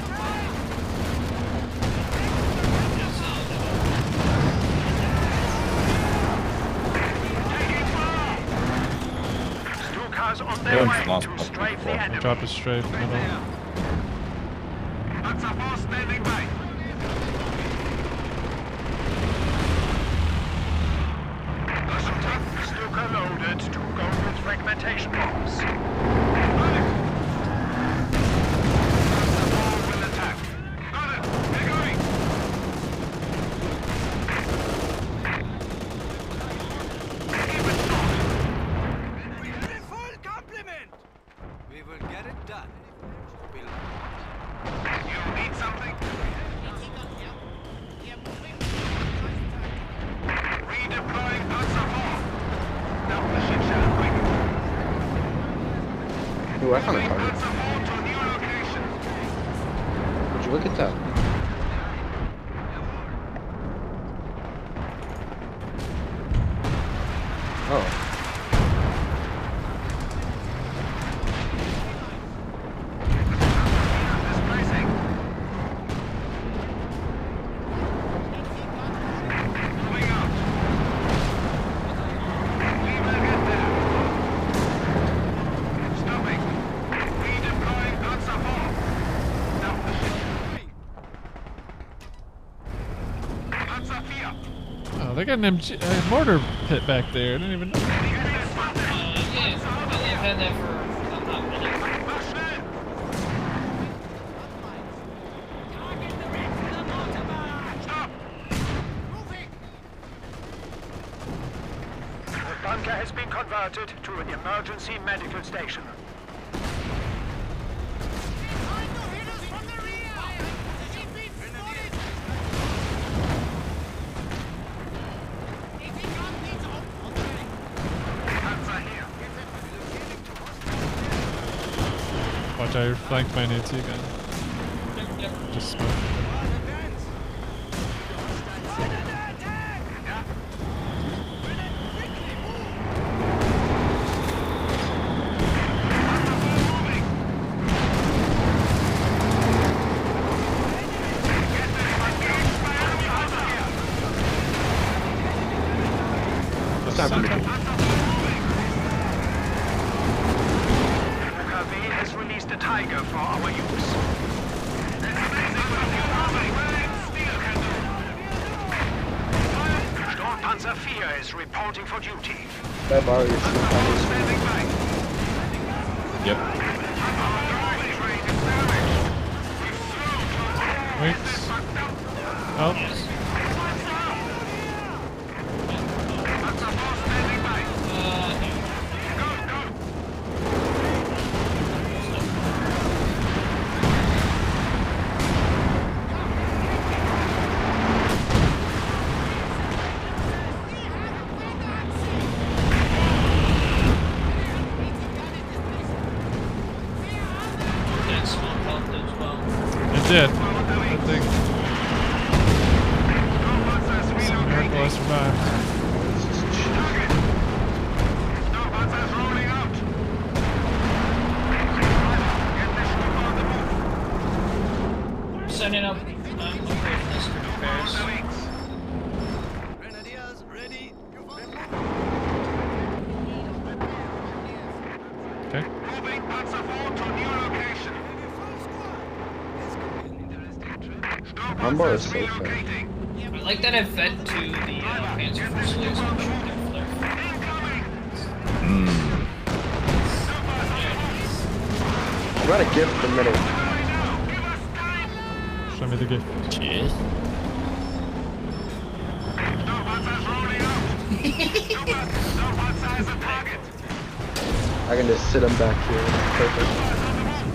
Stukas on their way to strafe the enemy. Drop his strafe middle. Panzer force standing by. Stuka loaded to go with fragmentation bombs. Panzer will attack. Got it. They're going. Keep it going. Full complement! We will get it done. You need something? Redeploying Panzer 4. Now the ship shall quick. Ooh, I found a target. Panzer 4 to new location. Would you look at that? Oh. Displacing. Moving out. We will get there. Stopping. Redeploying Panzer 4. Now the ship. Panzer 4. Oh, they got an mortar pit back there. I didn't even know. Yeah, they've had that for a hot minute. Mach schnell. Stop. The bunker has been converted to an emergency medical station. Panzer here. Watch out, you're flanked by an AT gun. Just smoke. It's time for me to. OKW has released a Tiger for our use. Sturmpanzer 4 is reporting for duty. Can I borrow your shoe? Standing by. Yep. Wait. Oh, Panzer 4 standing by. Go, go. That small health as well. it did. Good thing. It's a miracle I survived. Sturmpanzer's rolling out. Get the ship on the move. Sending up operations for repairs. On the wings. Grenadiers ready. Okay. Moving Panzer 4 to new location. Rumble is Sturmpanzer's safe, relocating. I like that event to the Panzer Fusiliers and shoot their flare. I got a gift in the middle. Show me the gift. Cheers. I can just sit him back here. Perfect.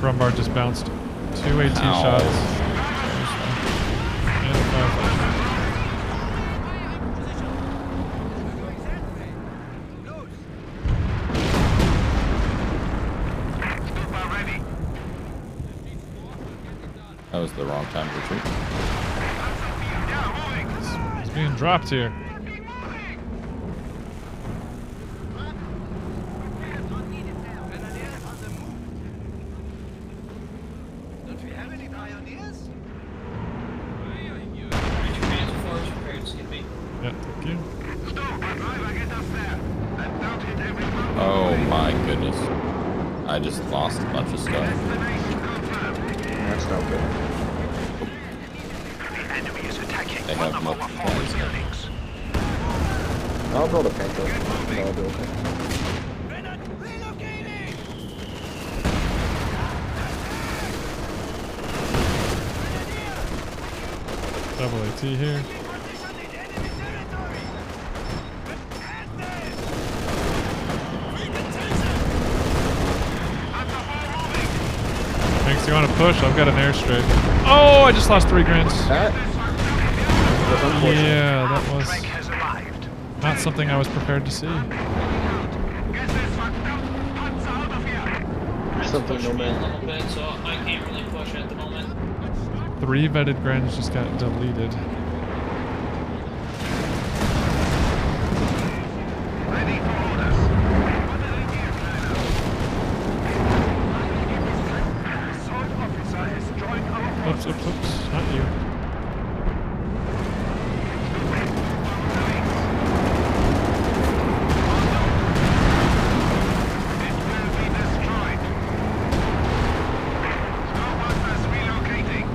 Grumbar just bounced 2 AT Ow. shots. And a firefight. That was the wrong time to retreat. It's being dropped here. Don't we have any pioneers? Panzer Force repaired, skip me. Yeah, thank you. Oh my goodness. I just lost a bunch of stuff. That's not good. The enemy is attacking They one have of our multiple forward guys. buildings. I'll build a panther. No, I'll do okay. Double AT here. Thanks, you want to push? I've got an airstrike. Oh, I just lost 3 grand. That was unfortunate. Yeah, that was Strike has arrived. not something I was prepared to see. Something no A man. little bit, so I can't really push at the moment. 3 vetted grunts just got deleted. Ready for orders. Assault officer has joined our Oops, forces. oops, oops. Not you. It will be destroyed. Snowbusters relocating.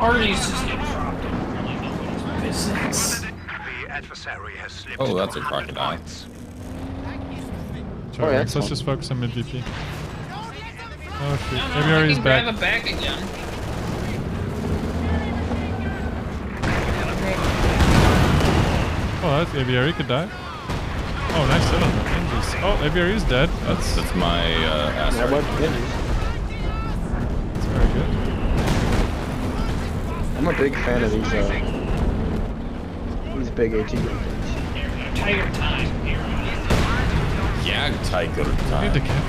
Armies just get dropped on really nobody's business. The adversary has slipped Oh, that's to a 100 crocodile. points. Sorry, yeah, let's that's just focus on mid VP. Oh shoot, No, maybe I already can back. grab it back again. Oh, that's aviary could die. Oh, nice hit on the hinges. Oh, aviary's dead. That's That's my How ass. about ninjas? very good. I'm a big fan of these big AT guns. Tiger time here. Yeah, tiger I need to time. cap.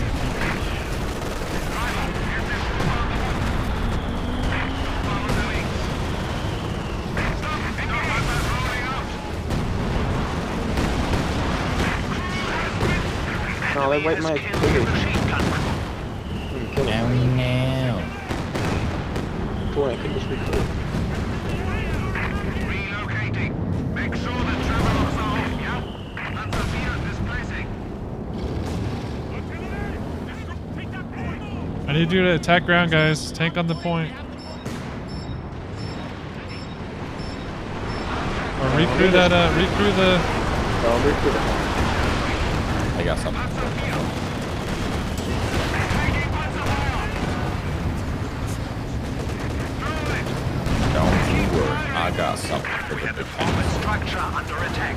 No, they wiped my village. Kill him. Boy, I could just record. Relocating. Make sure the terminals are off, yeah? That's the field displacing. I need you to attack ground, guys. Tank on the point. Or recrew that, recrew the... I'll recruit it. I got something. Don't you worry. I got something for the defense. Structure under attack.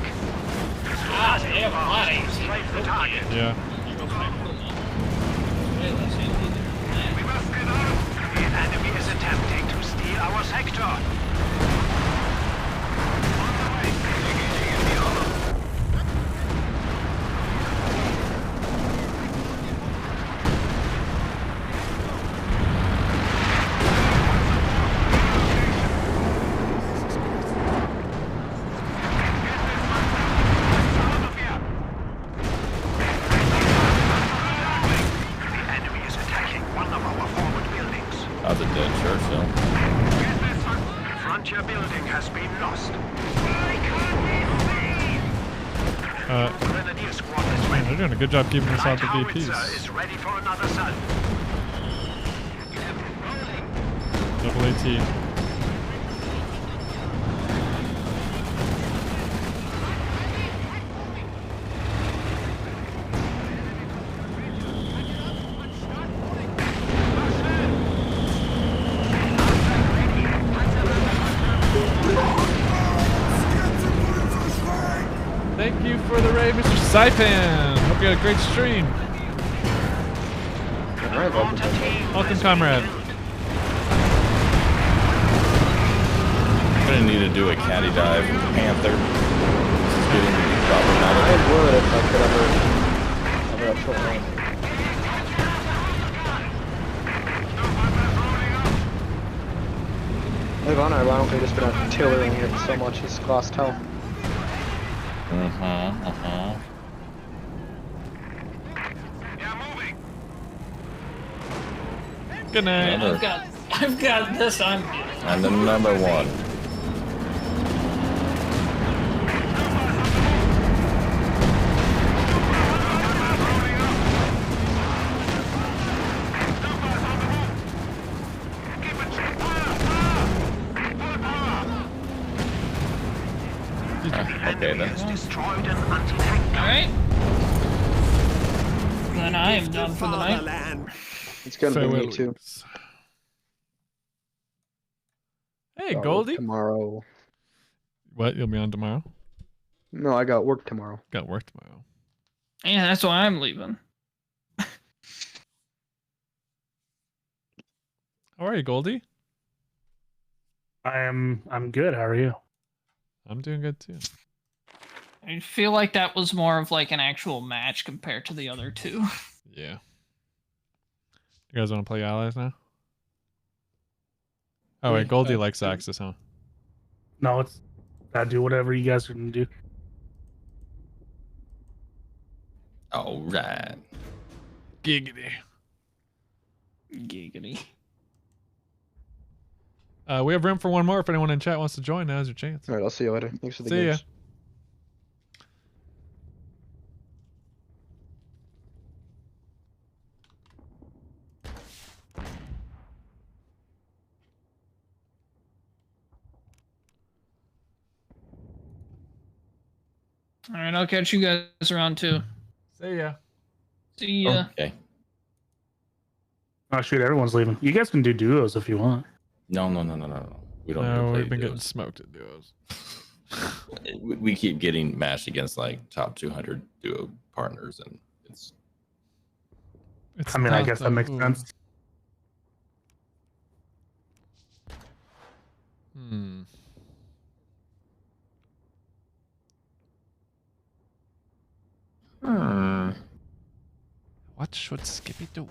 Ah, damn, bodies. Strike the target. Yeah. We must get out. The enemy is attempting to steal our sector. On the way. Engaging in the armor. The enemy is attacking one of our forward buildings. How's it dead, Churchill? Frontier building has been lost. Grenadier squad is Man, ready. they're doing a good job keeping us Light off the howitzer VPs. is ready for another sun. Double AT. Thank you for the raid, Mr. Saipan. Hope you had a great stream. Alright, Welcome, comrade. I'm gonna need to do a caddy dive with Panther. This is getting I problematic. would if I could ever have short range. Live on, ironically, just been artillerying it so much this last hell. Good night. I've got this on. And another one. Okay then. Alright. Then I am done for the night. It's gonna be Farewell, me too. Winks. Hey, Goldie. Tomorrow. What? You'll be on tomorrow? No, I got work tomorrow. Got work tomorrow. Yeah, that's why I'm leaving. How are you, Goldie? I'm good. How are you? I'm doing good too. I feel like that was more of like an actual match compared to the other two. Yeah. You guys want to play allies now? Oh wait, Goldie likes Axis, huh? No, it's I do whatever you guys are gonna do. All right. Giggity. Giggity. We have room for one more if anyone in chat wants to join. Now's your chance. Alright, I'll see you later. Thanks for the See ya. games. Alright, I'll catch you guys around too. See ya. See ya. Okay. Oh shoot, everyone's leaving. You guys can do duos if you want. No. We don't need to No, play we've been getting duos. smoked at duos. We keep getting matched against like top 200 duo partners, and it's I mean, I not guess the- that makes ooh. sense. Hmm. What should Skippy do?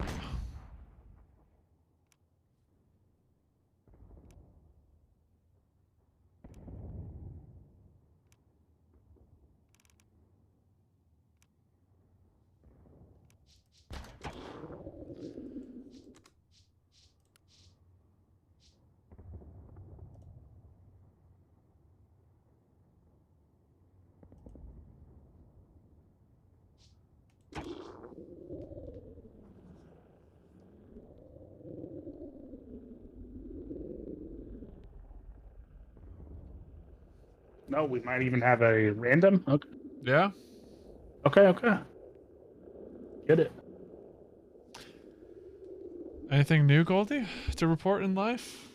No, we might even have a random. Okay. Yeah. Okay. Get it. Anything new, Goldie, to report in life?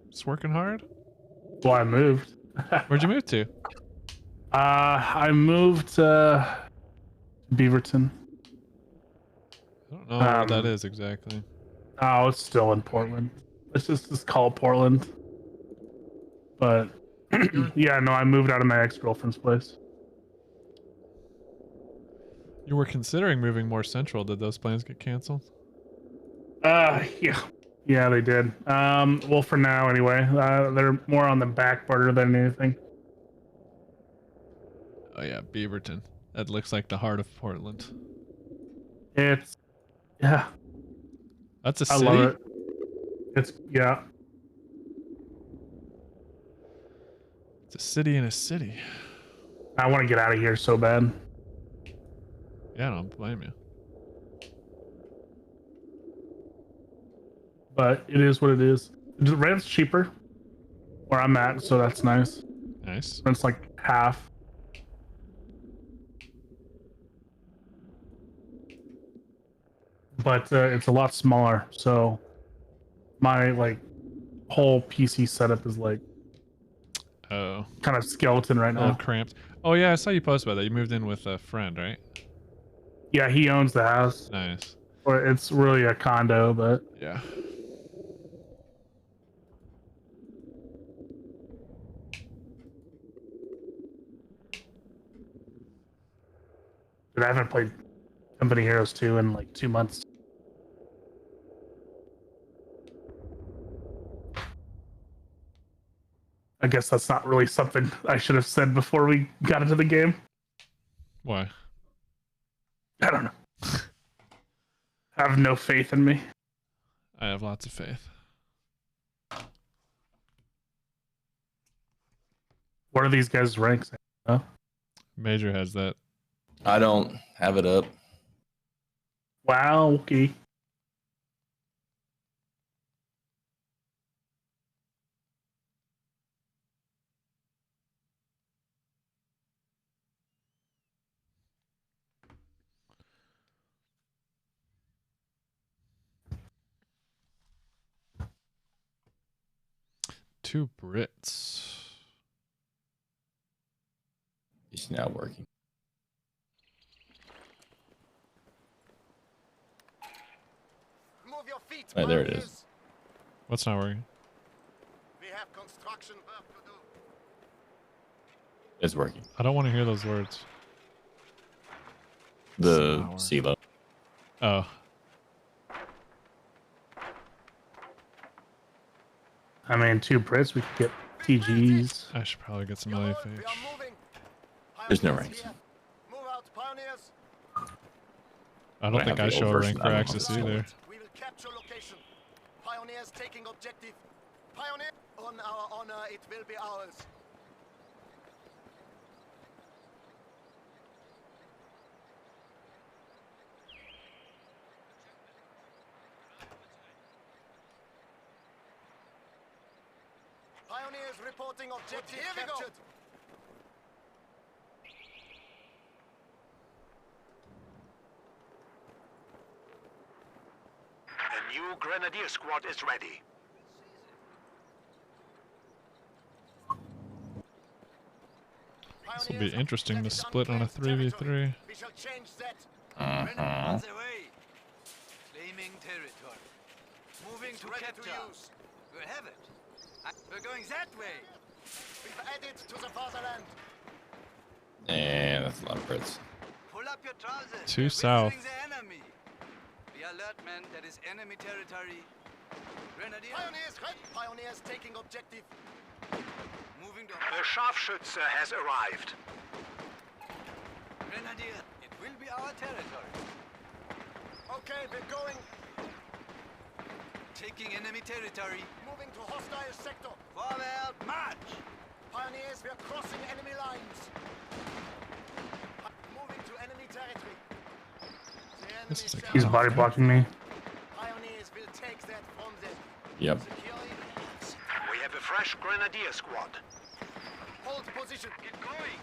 Just working hard. Well, I moved. Where'd you move to? I moved to Beaverton. I don't know what that is exactly. Oh, it's still in Portland. It's called Portland. But yeah, no, I moved out of my ex-girlfriend's place. You were considering moving more central. Did those plans get canceled? Yeah, they did. Well, for now anyway. They're more on the back border than anything. Oh yeah, Beaverton. That looks like the heart of Portland. It's That's a I city. love it. It's It's a city in a city. I want to get out of here so bad. Yeah, I don't blame you. But it is what it is. The rent's cheaper where I'm at, so that's nice. Nice. Rent's like half. But it's a lot smaller, so my like whole PC setup is like Oh. Kind of skeleton right A little now. cramped. Oh yeah, I saw you post about that. You moved in with a friend, right? Yeah, he owns the house. Nice. Or it's really a condo, but Yeah. I haven't played Company Heroes 2 in like 2 months. I guess that's not really something I should have said before we got into the game. Why? I don't know. Have no faith in me. I have lots of faith. What are these guys' ranks? Huh? Major has that. I don't have it up. Wow, okay. Two Brits. It's not working. Move your feet, Oh, there it pioneers. is. What's not working? We have construction work to do. It's working. I don't want to hear those words. The Sour. CELO. Oh. I mean, two Brits, we could get TGs. I should probably get some You're LFH. on, we are moving. There's no Pioneers ranks. here. Move out, pioneers. I don't I think have I the show old a version. rank I for don't know Axis if it's either. We will capture location. Pioneers taking objective. Pioneer on our honor, it will be ours. Pioneers reporting objective captured. A new grenadier squad is ready. This will be interesting to split on a 3v3. We shall change that. Enemy on the way. Claiming territory. Moving to Ready to capture. use. We'll have it. We're going that way. We've added to the fatherland. And that's a lot of Brits. Pull up your trousers. Two We're south. whistling the enemy. Be alert, men. That is enemy territory. Grenadier. Pioneers ready. Pioneers taking objective. Moving to The Scharfschütze has arrived. Grenadier. It will be our territory. Okay, we're going. Taking enemy territory. Moving to hostile sector. Forward, march. Pioneers, we're crossing enemy lines. Moving to enemy territory. The enemy This is a shall He's cut-off. body blocking me. Pioneers will take that from them. Yep. Securing. We have a fresh grenadier squad. Hold position. Get going.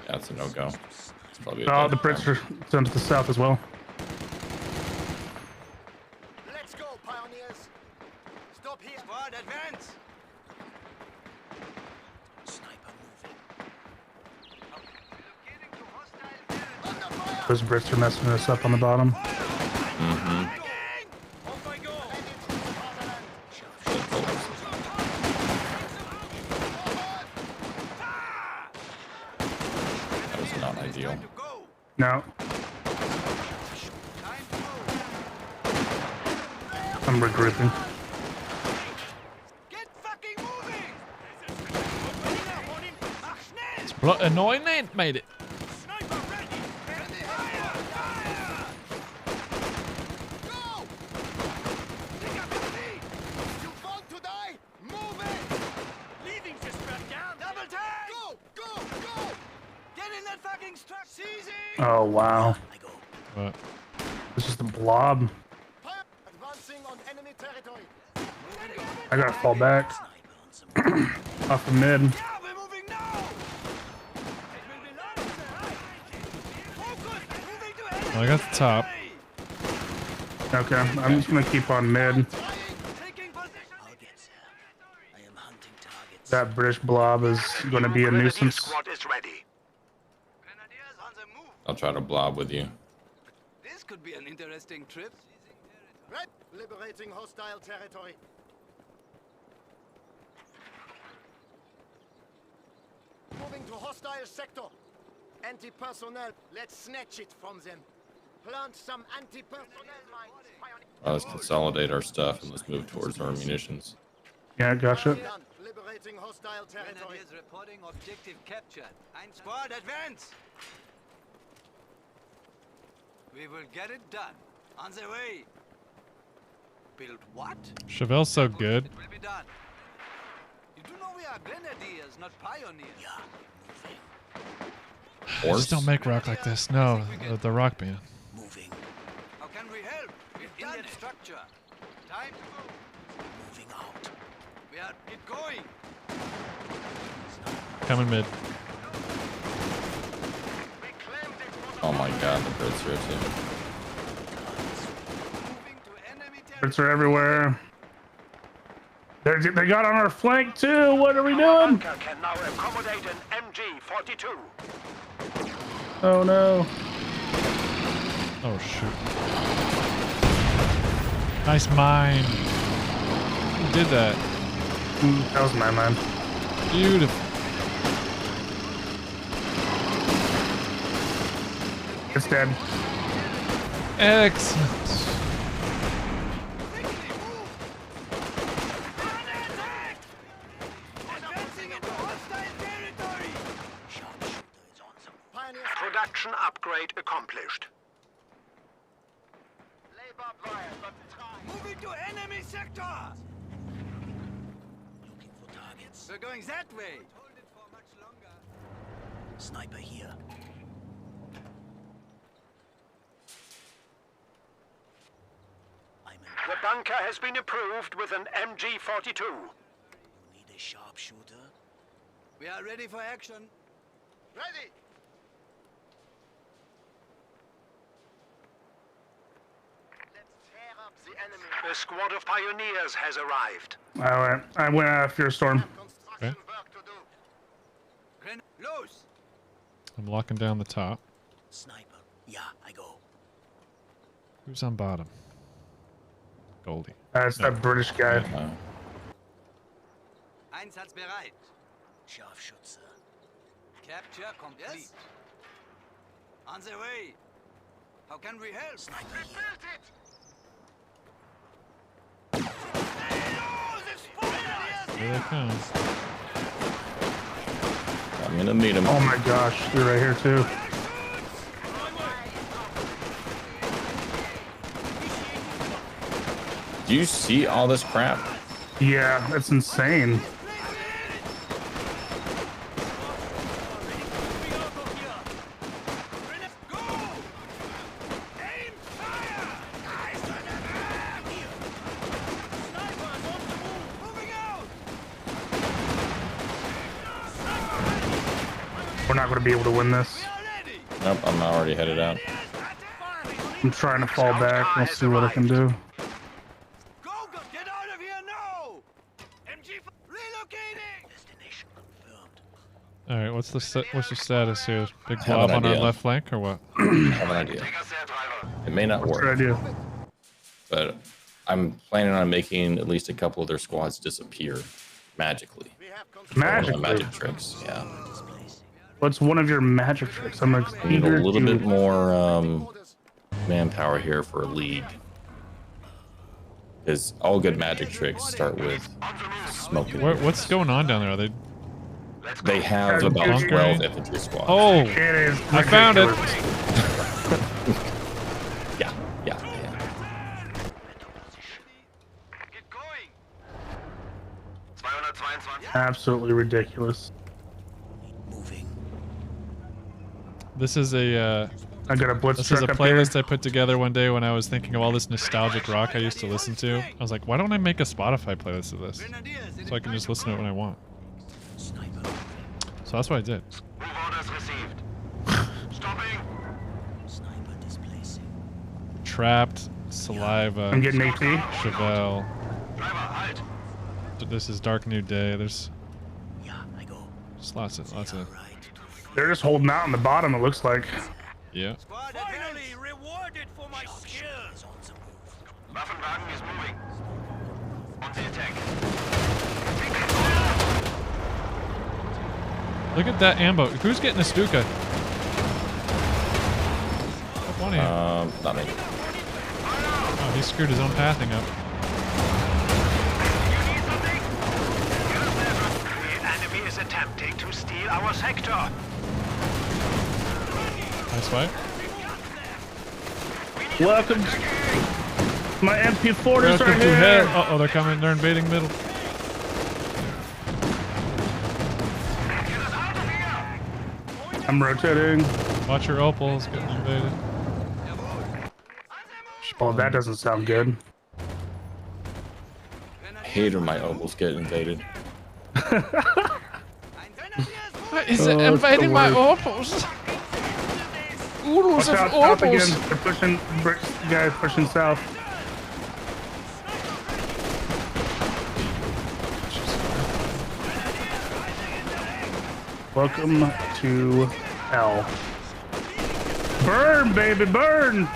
Yeah, that's a no-go. It's probably a Oh, dead the Brits farm. are sent to the south as well. Let's go, pioneers. Stop here. Squad, advance. Sniper moving. Relocating to hostile territory. Under fire. Those Brits are messing us up on the bottom. Mm-hmm. Off I go. Headed to the fatherland. That was not ideal. Time to go. No, Time to go. I'm regrouping. Get fucking moving. Mach schnell. Bloody annoying, ain't made it. Sniper ready. Fire. Fire. Go! Pick up your feet. You want to die? Move it! Leaving this trap down. Double time. Go! Go! Go! Get in that fucking truck. Seizing. Oh, wow. But It's just a blob. Fire! Advancing on enemy territory. I gotta fall back. Off of mid. Yeah, we're moving now. It will be long, sir. Focus. Moving to enemy I got the top. Okay, I'm just gonna keep on mid. Taking position. That British blob is going to be a Grenadier nuisance. squad is ready. Grenadiers on the move. I'll try to blob with you. This could be an interesting trip. Right. Liberating hostile territory. Moving to hostile sector. Anti-personnel. Let's snatch it from them. Plant some anti-personnel mines. Let's consolidate our stuff and let's move towards our munitions. Yeah, gotcha. Done. Liberating hostile territory. Grenadiers reporting objective captured. Ein squad advance. We will get it done. On the way. Build what? Chevelle's so good. It will be done. You do know we are grenadiers, not pioneers. Yeah. Just don't make rock like this. No, the rock band. Moving. How can we help? We've done it. Structure. Time to go. Moving out. We are get going. Coming mid. Oh my god, the Brits are too. Brits are everywhere. They got on our flank too. What are we doing? Bunker can now accommodate an MG-42. Oh no. Oh shoot. Nice mine. Who did that? That was my man. Beautiful. It's dead. Excellent. Production upgrade accomplished. Moving to enemy sector. Looking for targets. We're going that way. Hold it for much longer. Sniper here. The bunker has been approved with an MG-42. You need a sharpshooter. We are ready for action. Ready. The enemy. A squad of pioneers has arrived. I went after a storm. Construction work to do. Loose. I'm locking down the top. Sniper. Yeah, I go. Who's on bottom? Goldie. It's that British guy. Einsatzbereit. Scharfschütze. Capture complete. Yes. On the way. How can we help? Sniper here. Here they come. I'm gonna meet him. Oh my gosh, they're right here too. Do you see all this crap? Yeah, that's insane. We're not going to be able to win this. Nope, I'm already headed out. I'm trying to fall back. Let's see what I can do. Go, get out of here now! MG relocating! Destination confirmed. All right, what's the status here? Big have blob an on our idea. left flank or what? I have an idea. It may not Good work, idea. but I'm planning on making at least a couple of their squads disappear magically. Magic. Magic tricks, yeah. What's one of your magic tricks? I'm I need a little bit more manpower here for a league. Because all good magic tricks start with smoking. What's going on down there? Are they? They have about Bunker? 12 infantry squads. Oh, It is. I found it. Yeah. Get going! Absolutely ridiculous. Moving. This is a I got a blitz this is truck a up here. playlist I put together one day when I was thinking of all this nostalgic rock I used to listen to. I was like, why don't I make a Spotify playlist of this so I can just listen to it when I want? Sniper. So that's what I did. Move orders received. Stopping. Sniper displacing. Trapped, Saliva, I'm getting AT. Chevelle. Driver, halt. This is Dark New Day. There's Just lots of. They're just holding out on the bottom, it looks like. Yeah. Finally rewarded for my skills. Waffenwagen is moving. On the attack. Look at that ambo. Who's getting a Stuka? One of you. Not me. Oh, he screwed his own pathing up. The enemy is attempting to steal our sector. Nice fight. Welcome. My MP40s Welcome are to here. hell. Uh-oh, they're coming. They're invading middle. I'm rotating. Watch your opals getting invaded. Oh, that doesn't sound good. I hate when my opals get invaded. What is it invading my opals? Oodles Watch of out, south opals. again. They're pushing, guys pushing south. Welcome to hell. Burn, baby, burn!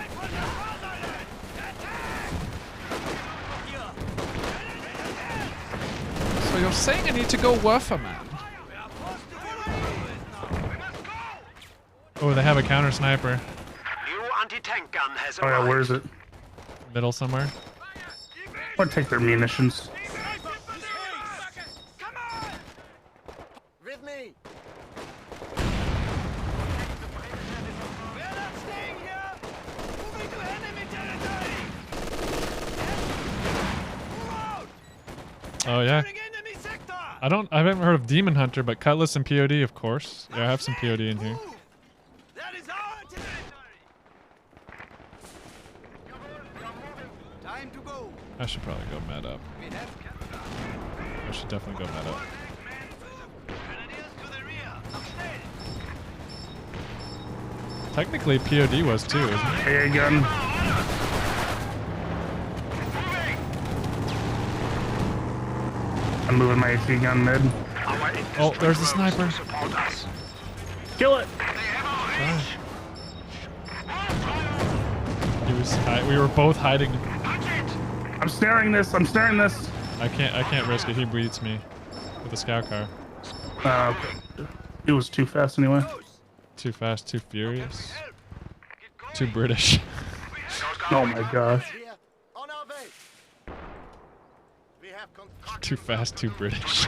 So you're saying I need to go Wurfer, man? Oh, they have a counter sniper. New anti-tank gun has Oh yeah, arrived. where is it? Middle somewhere. I want to take their munitions. With me. Oh yeah. I haven't heard of Demon Hunter, but Cutlass and POD, of course. Yeah, I have some POD in here. That is our territory. Time to go. I should probably go med up. We have I should definitely go med up. grenadiers to the rear. Technically, POD was too, isn't it? AA gun. I'm moving my AC gun mid. Oh, there's the sniper. Kill it! He was we were both hiding. I'm snaring this. I'm snaring this. I can't risk it. He beats me with a scout car. Okay. It was too fast anyway. Too fast, too furious. Too British. Oh my gosh. Here, on our way. We have construction. Too fast, too British.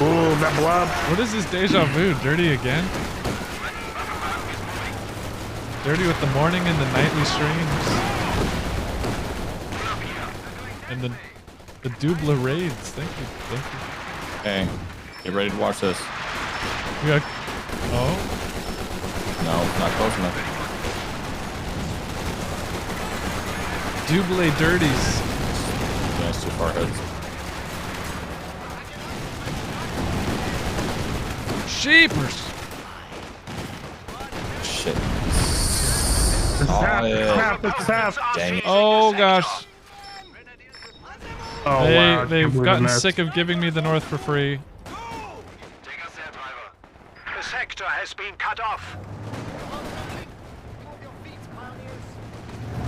Oh, that blob. What is this deja vu? Dirty again? Dirty with the morning and the nightly streams. And the double raids. Thank you. Thank you. Hey, get ready to watch this. We got. Oh. No, not close enough. Double dirties. Yeah, it's too far ahead. Sheepers. Shit. It's half, it's yeah. half, it's half. Dang it. Oh gosh. Oh wow. They've gotten sick of giving me the north for free. Take us there, driver. The sector has been cut off.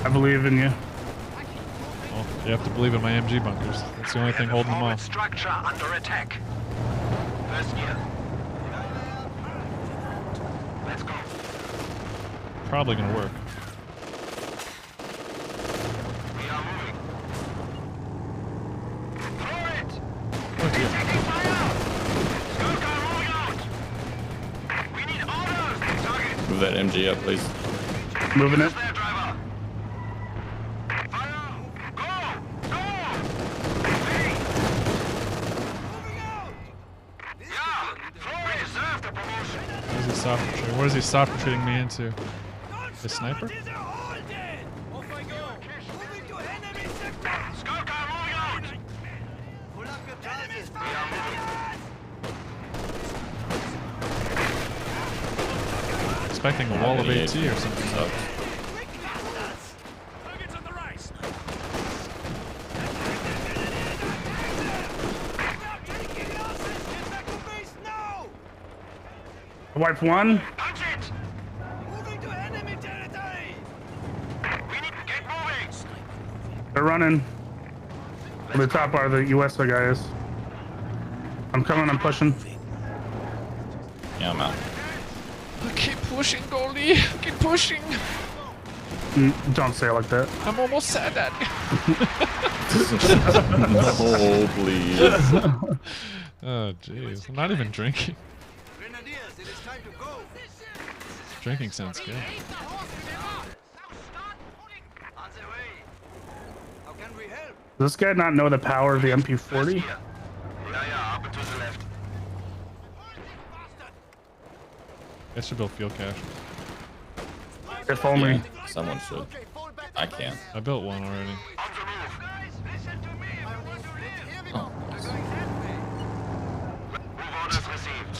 I believe in you. Well, you have to believe in my MG bunkers. That's the only thing holding them Forward off. structure under attack. First gear. Let's go. Probably gonna work. We are moving. Throw it! Oh, dear. Taking fire! Skull car rolling out! We need orders! Target! Move that MG up, please. Moving it. There, driver! Fire! Go! Go! Hey! Yeah! Throw it! Serve the promotion! What is he soft retreating me into? The sniper? Off I go. Moving to enemy sector. Skull car rolling out! Pull up your enemies. We are moving. Expecting a wall of AT or something. I wiped one. Punch it! Moving to enemy territory! We need to get moving! They're running. On the top are the USA guys. I'm coming, I'm pushing. Yeah, I'm out. Keep pushing, Goldie. Keep pushing. Don't say it like that. I'm almost sad, Daddy. No, please. Oh, jeez. I'm not even drinking. Grenadiers, it is time to go. Drinking sounds good. On the way. How can we help? Does this guy not know the power of the MP40? Yeah, up and to the left. I should build field cache. If only. Yeah, someone should. I can't. I built one already. On the move. Guys, listen to me. I want to live. Oh, We're nice. going that way. Move orders received.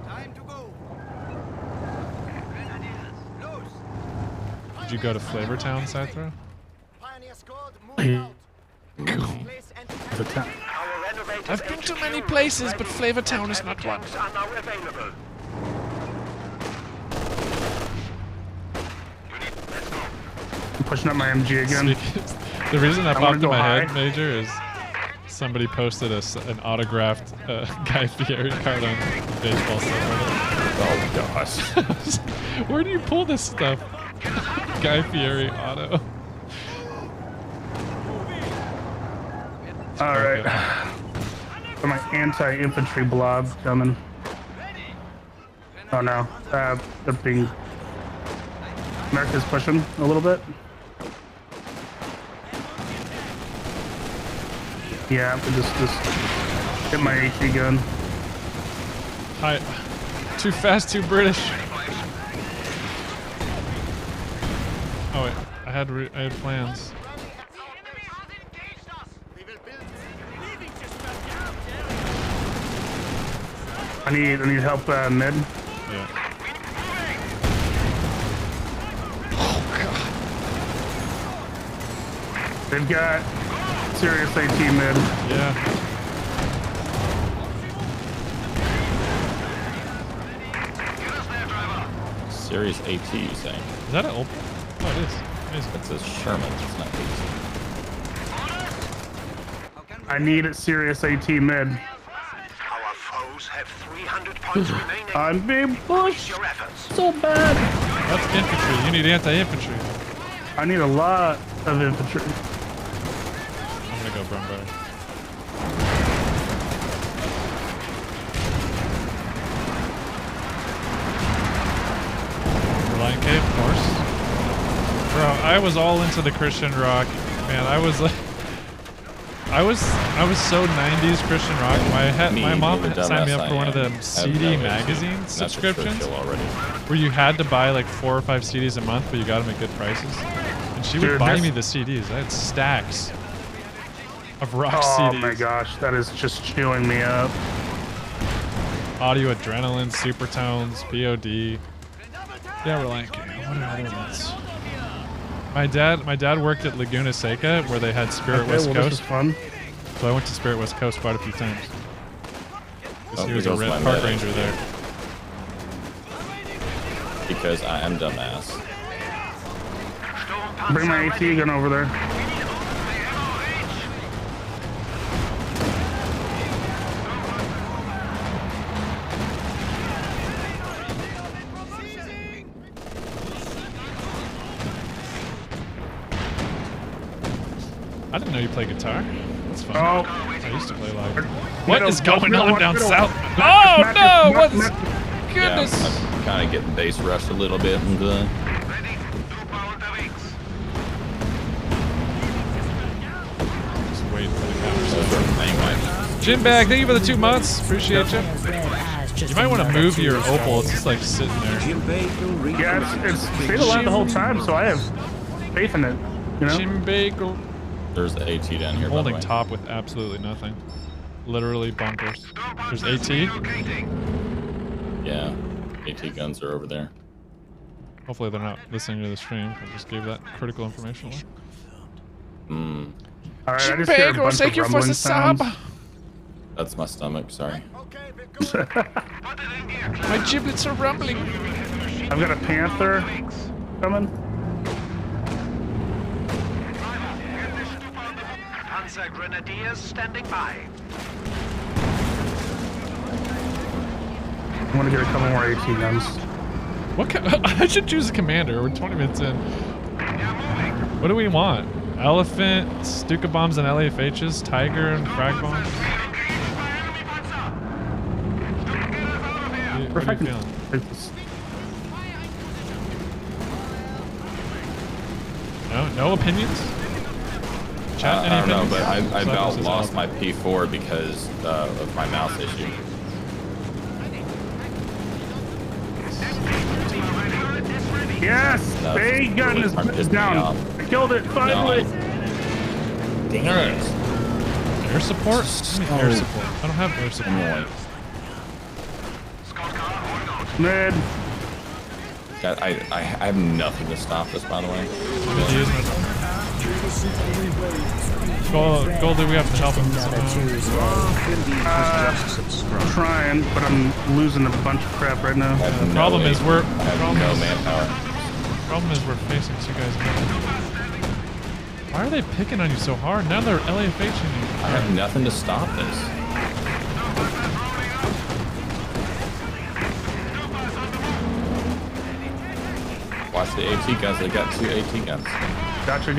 Time to go. Grenadiers, loose. Did you go to Flavortown, Scythro? Pioneer squad, moving out. Place The town. Our renovated I've been to HQ many is places, but ready, Flavortown and is not one. tanks are now available. I'm pushing up my MG again. The reason that I wanna popped in go my high. head, Major, is somebody posted an autographed Guy Fieri card on baseball stuff. Oh gosh. Where do you pull this stuff? Guy Fieri auto. All right. For my anti-infantry blob coming. Oh no. They're being. America's pushing a little bit. Yeah, I just hit my AT gun. Hi. Too fast, too British. Oh wait, I had plans. I need help mid. Yeah. They've got serious AT mid. Yeah. Serious AT, you saying? Is that an old? Oh, it is. Amazing. It's a Sherman. It's not AT. I need serious AT mid. Our foes have 300 points remaining. I'm being pushed Your efforts. so bad. That's infantry. You need anti-infantry. I need a lot of infantry. I'm gonna go Brumbo. Reliant Cave, of course. Bro, I was all into the Christian rock. Man, I was like, I was so 90s Christian rock. My mom had signed me up for one of them CD magazine subscriptions where you had to buy like 4 or 5 CDs a month, but you got them at good prices. And she would buy me the CDs. I had stacks of rock CDs. Oh my gosh, that is just chewing me up. Audio Adrenaline, Supertones, POD. Yeah, Reliant Cave. What are other ones? My dad worked at Laguna Seca where they had Spirit West This Coast. is fun. So I went to Spirit West Coast quite a few times. Because he was a goes my park medic. ranger there. Because I am dumbass. Bring my AT gun over there. I didn't know you play guitar. That's fun. Oh. I used to play live. What Middle, is going middle, on down middle. south? Knock, Oh knock, no! knock, What's knock. goodness? Yeah, I'm kind of getting base rushed a little bit. And, Ready? Truppe unterwegs. Just waiting for the counter. those are anyway. Jim Bag, thank you for the 2 months. Appreciate you. You might want to move your opal. It's just like sitting there. Yeah, it's stayed alive the whole time, so I have faith in it. You know? Jim Bagel. There's the AT down here. by the Holding way. top with absolutely nothing. Literally bunkers. There's AT. Yeah, AT guns are over there. Hopefully they're not listening to the stream. I just gave that critical information away. Hmm. All right, I just hear a Bagel, bunch thank of you for rumbling the sub. sounds. That's my stomach. Sorry. My giblets are rumbling. I've got a panther coming. Panzer Grenadiers standing by. I want to get a couple more AT guns. What? I should choose a commander. We're 20 minutes in. What do we want? Elephant, Stuka bombs and LAFHs, Tiger and frag bombs. What are you feeling? No opinions? Chat, any I don't know, opinions? but I about lost my P4 because of my mouse issue. Yes! Bay gun is down. I killed it, finally! Dang it. Air support? Air support. I don't have air support. Mid. God, I have nothing to stop this, by the way. Goldie, we have to help him. Trying, but I'm losing a bunch of crap right now. The problem is we're no manpower. Problem is we're facing two guys. Why are they picking on you so hard? Now they're LAFHing you. I have nothing to stop this. Watch the AT guns. They got 2 AT guns. Gotcha.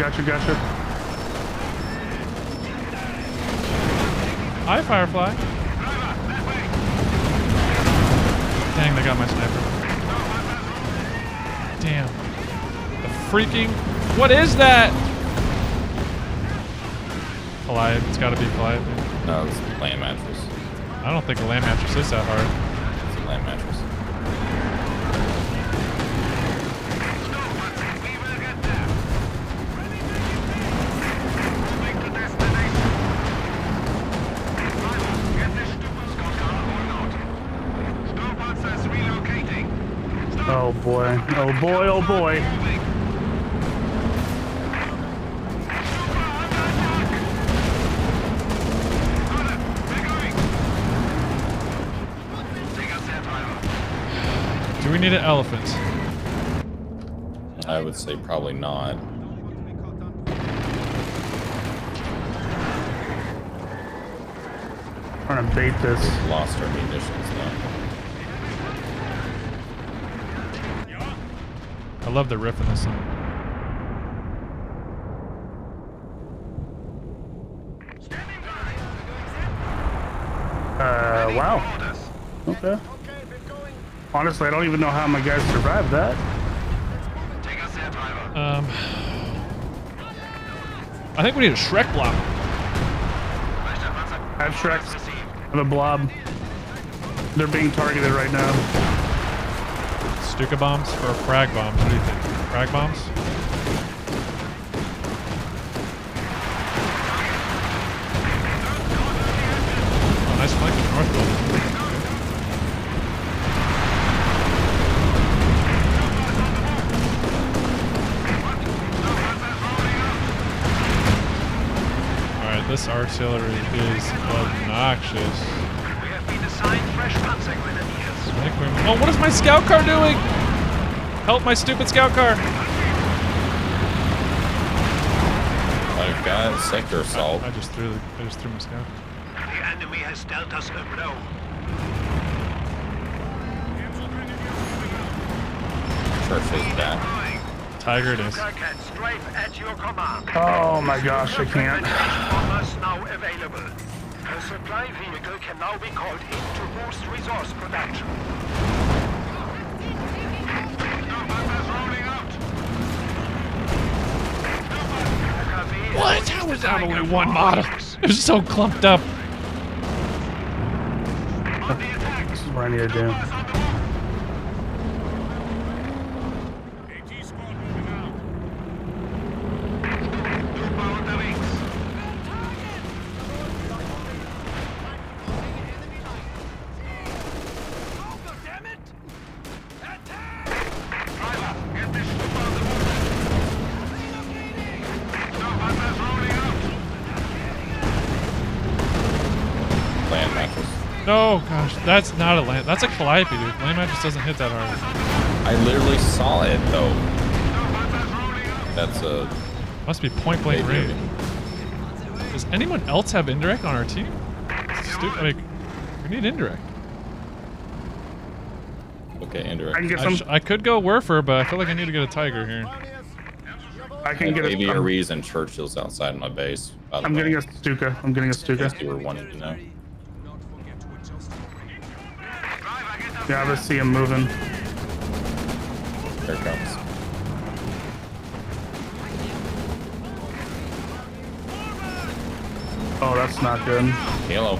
Hi, Firefly. Dang, they got my sniper. Damn. The freaking... What is that? Goliath. It's gotta be Goliath. No, it's a land mattress. I don't think a land mattress is that hard. It's a land mattress. Oh boy. Oh boy, oh boy. Do we need an elephant? I would say probably not. Trying to bait this. We've lost our munitions now. I love the riff in this song. Wow. Okay. Honestly, I don't even know how my guys survived that. I think we need a Shrek block. I have Shreks. I have a blob. They're being targeted right now. Stuka bombs or frag bombs? What do you think? Frag bombs? Oh, nice flank in north building. Alright, this artillery is obnoxious. We have been assigned fresh Panzer Grenadiers. Oh, what is my scout car doing? Help my stupid scout car. I've got sector assault. I just threw my scout. The enemy has dealt us a blow. Church is back. Tiger it is. Can strafe at your command. Oh my gosh, I can't. Bombers now available. A supply vehicle can now be called in to boost resource production. What? How was that only one model? It was so clumped up. This is what I need to do. land mattress. No, gosh, that's not a land. That's a Calliope, dude. Land mattress doesn't hit that hard. I literally saw it though. That's a. Must be point blank range. Does anyone else have indirect on our team? Stupid. Like, we need indirect. Okay, indirect. I can get some. I could go Werfer, but I feel like I need to get a Tiger here. I can get a Aries and Churchill's outside my base. I'm getting a Stuka. I'm getting a Stuka. You were wanting to know. Yeah, let's see him moving. Here it comes. Oh, that's not good. Halo.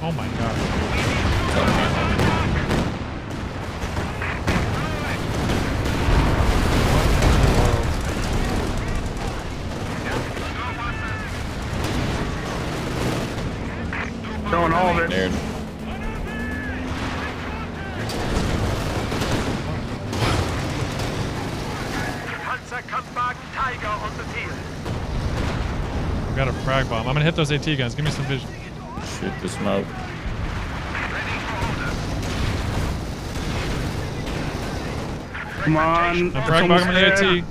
Oh my god. Throwing all of it. Dude. Tiger on the field. I got a frag bomb. I'm gonna hit those AT guns. Give me some vision. Shoot the smoke. Come on. I'm frag bombing the AT.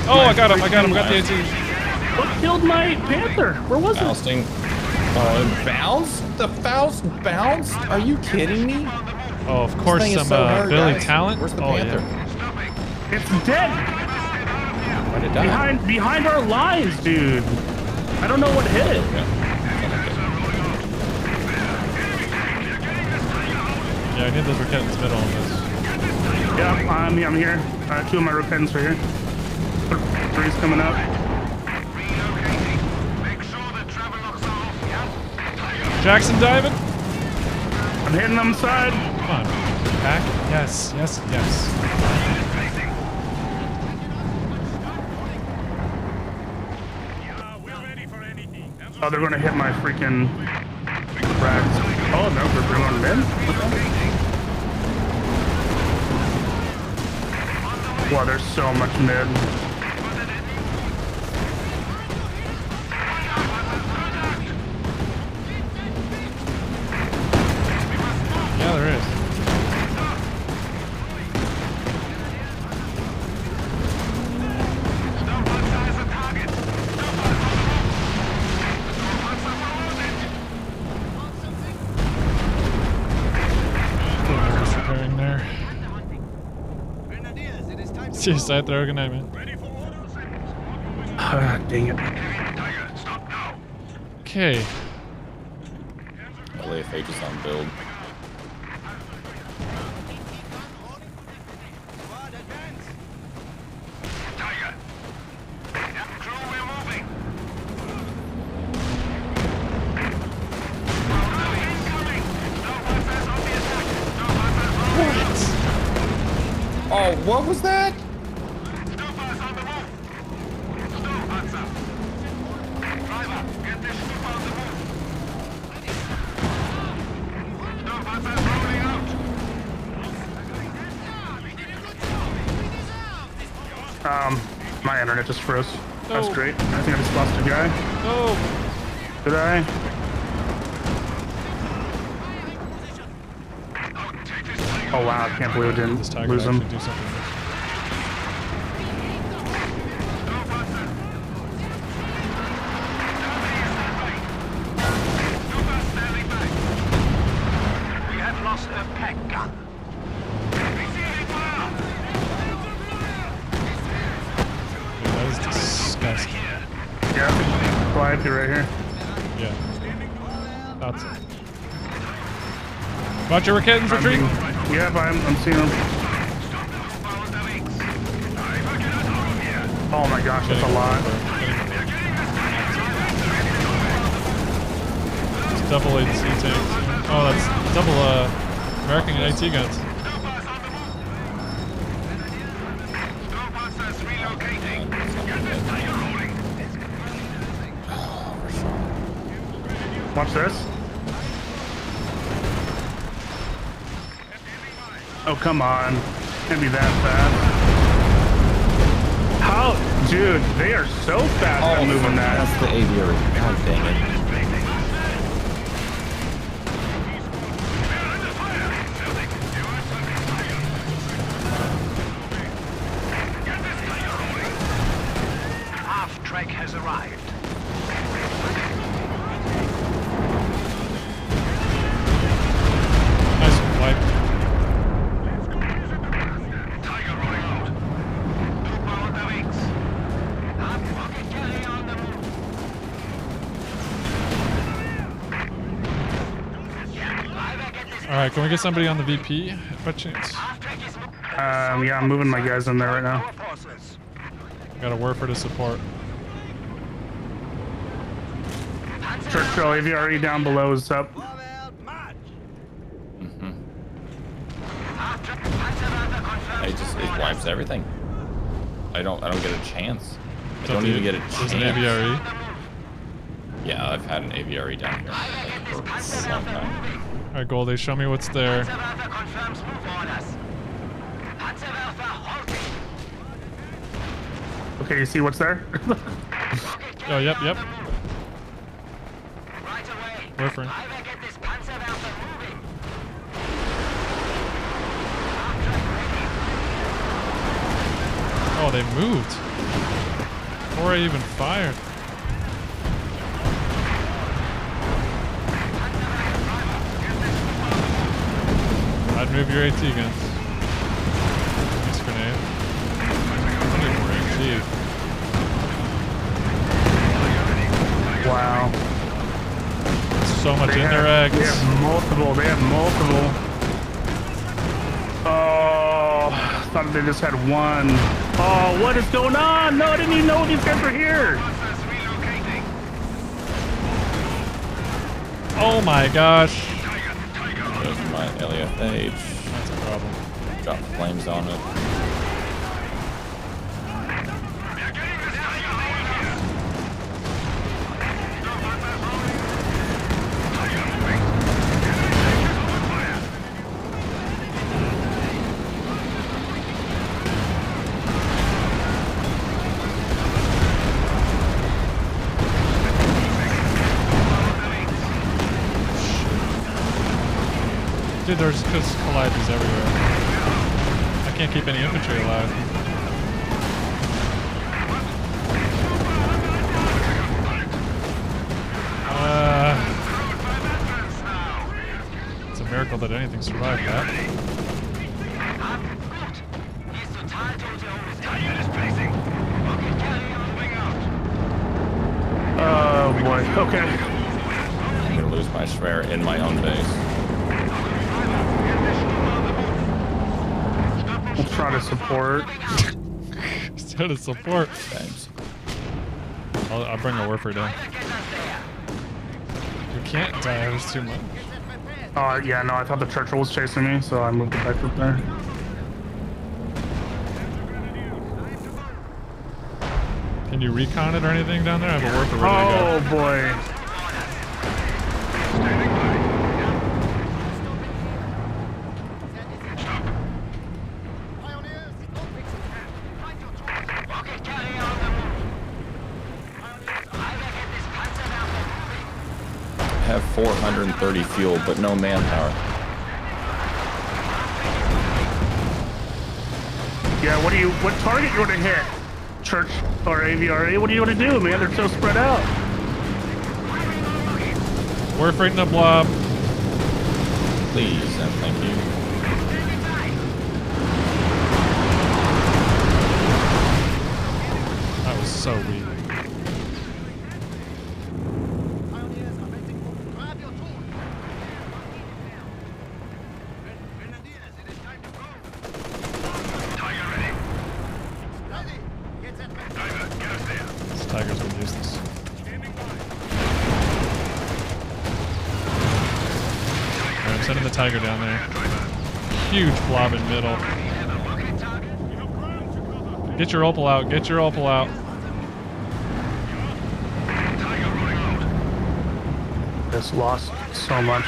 Oh, I got him. I got him. I got the AT. What killed my Panther? Where was Bousting. Oh, it bounced? The Faust bounced? Are you kidding me? Oh, of course, some Billy Talent. Where's the Oh, Panther? it? It's dead. Why'd it die? Behind our lines, dude. I don't know what hit it. Yeah, I need those rockets middle on this. Yeah, I'm here. 2 of my repentants are here. 3's coming up. Jackson diving. I'm hitting them side. Come on. Back. Yes, yes, yes. Oh, they're gonna hit my freaking frags. Oh no, we're bringing them in. Wow, there's so much mid. Yeah, there is. Repairing there. Jeez, I throw a good night, man. Ah, dang it. Okay. LAFH is on build. Oh, what was that? My internet just froze. That's No. great. I think I just lost a guy. Oh. Did I? Oh wow, I can't believe I didn't This tiger lose him. actually do something. We have lost a pack gun. Dude, that is disgusting. Yeah, Calliope right here. Yeah. That's it. Watch your kittens retreat. Yeah, I'm seeing them. Oh my gosh, that's a lot. It's double AT tanks. Oh, that's double American AT guns. Watch this. Oh, come on. Can't be that fast. How? Dude, they are so fast at moving that. That's the aviary. God dang it. Half-track has arrived. Nice wipe. Tiger rolling out. Trooper on the wings. Half-rocket carrier on the move. All right, can we get somebody on the VP by chance? Half-track is moving. Yeah, I'm moving my guys in there right now. Got a Werfer to support. Churchill, AVRE down below is up. It wipes everything. I don't get a chance. I So don't even get a There's chance. an AVRE. Yeah, I've had an AVRE down here for a long time. All right, Goldie, show me what's there. Panzerwerfer confirms move orders. Panzerwerfer halting. Okay, you see what's there? Oh, yep. Right away. Werfer. I will get this Panzerwerfer moving. Oh, they moved. Before I even fired. I'd move your AT guns. Nice grenade. I need more AT. Wow. So much They interact. have multiple. They have multiple. Oh, I thought they just had one. Oh, what is going on? No, I didn't even know these guys were here. Oh my gosh. There's my LEFH. That's a problem. Drop flames on it. Dude, there's just colliders everywhere. I can't keep any infantry alive. It's a miracle that anything survived that. Oh boy. Okay. I'm gonna lose my Schwer in my own base. We'll try to support. Try to support. Thanks. I'll bring a Werfer down. You can't die, there's too much. Yeah, no, I thought the Churchill was chasing me, so I moved it back up there. Can you recon it or anything down there? I have a Werfer ready to go. Oh boy. Have 430 fuel, but no manpower. Yeah, what target you want to hit? Church or AVRA? What do you want to do, man? They're so spread out. Werfer in the blob. Please and thank you. That was so weak. This Tiger's been useless. Alright, I'm sending the Tiger down there. Huge blob in middle. Get your Opal out, get your Opal out. Just lost so much.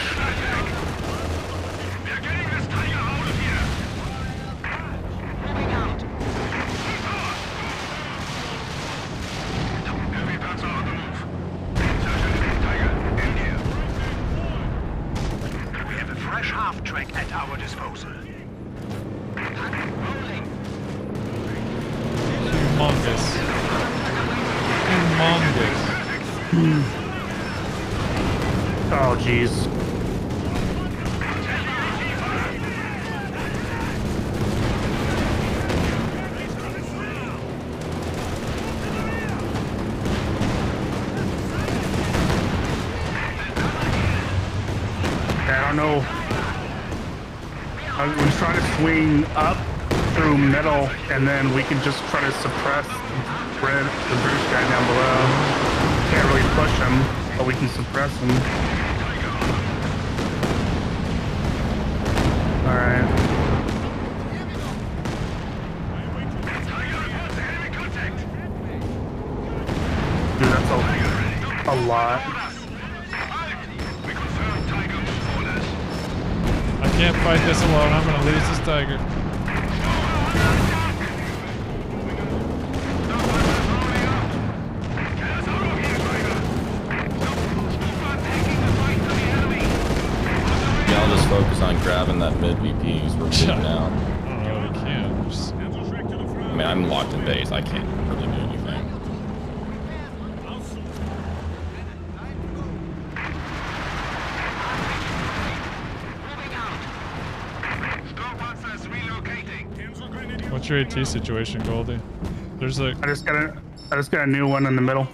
humongous. Humongous. Oh, jeez. I don't know. I was trying to swing up through middle, and then we can just try to suppress the British guy down below. Can't really push him, but we can suppress him. All right. Dude, that's a lot. I can't fight this alone. I'm gonna lose this tiger. Yeah, I'll just focus on grabbing that mid VP because we're shooting out. I don't know. We can't. Just... I mean, I'm locked in base. I can't really do anything. What's your AT situation, Goldie? There's a. I just got a new one in the middle.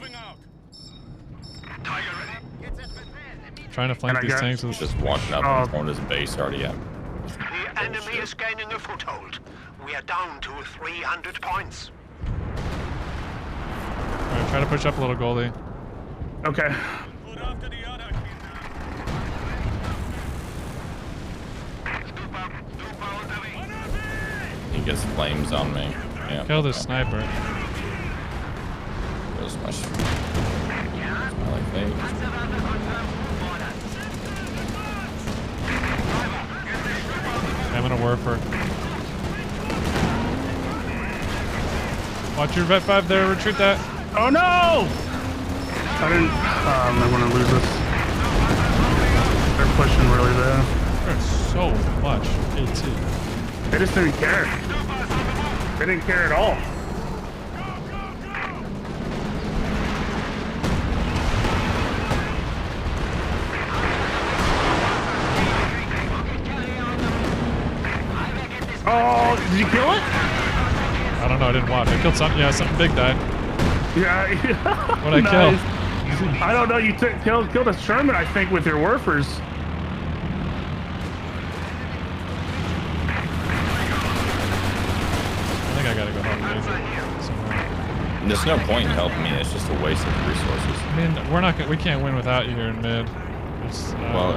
Trying to flank these tanks with just walking up and throwing his base already out. The enemy is gaining a foothold. We are down to 300 points. Alright, try to push up a little, Goldie. Okay. He gets flames on me. Yeah. Kill this sniper. Goes my like thing. I'm gonna warp her. Watch your Vet 5 there, retreat that. Oh no! I didn't. I'm gonna lose this. They're pushing really bad. There's so much AT. They just didn't care. They didn't care at all. Oh, did you kill it? I don't know, I didn't watch. I killed something. Yeah, something big died. Yeah. What'd I kill? I don't know. You killed a Sherman, I think, with your Werfers. I think I gotta go help somewhere. There's no point in helping me. It's just a waste of resources. I mean, we can't win without you here in mid. Well,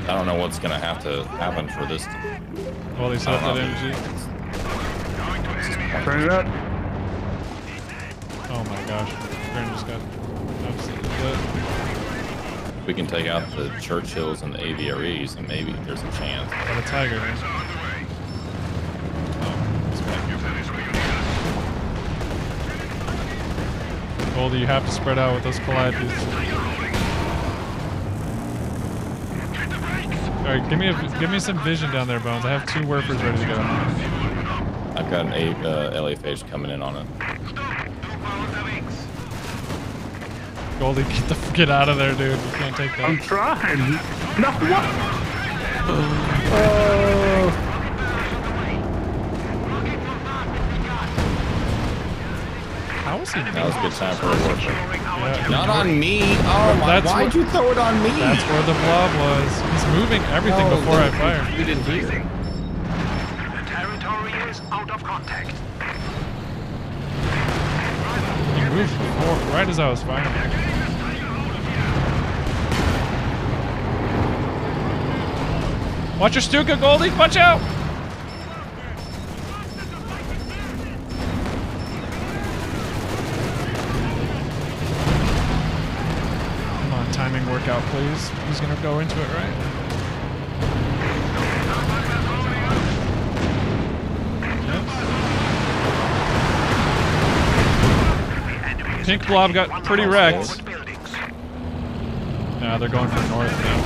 I don't know what's gonna have to happen for this. Well, they set that MG. Turn it up. Oh my gosh, Brandon just got absolutely lit. We can take out the Churchills and the AVREs, and maybe there's a chance. Got a tiger, man. Goldie, you have to spread out with those Calliopes. Alright, give me some vision down there, Bones. I have 2 Werfers ready to go. I've got an LFH coming in on it. Goldie, get out of there, dude. You can't take that. I'm trying. No, what? How was he? That was a good time for a Werfer. Yeah, Not on me. Oh my! Why'd you throw it on me? That's where the blob was. He's moving everything before I fire. You didn't hear. The territory is out of contact. He moved before, right as I was firing. Watch your Stuka, Goldie! Watch out! Come on, timing workout, please. He's gonna go into it right. Yes. Pink blob got pretty wrecked. Yeah, they're going for north now.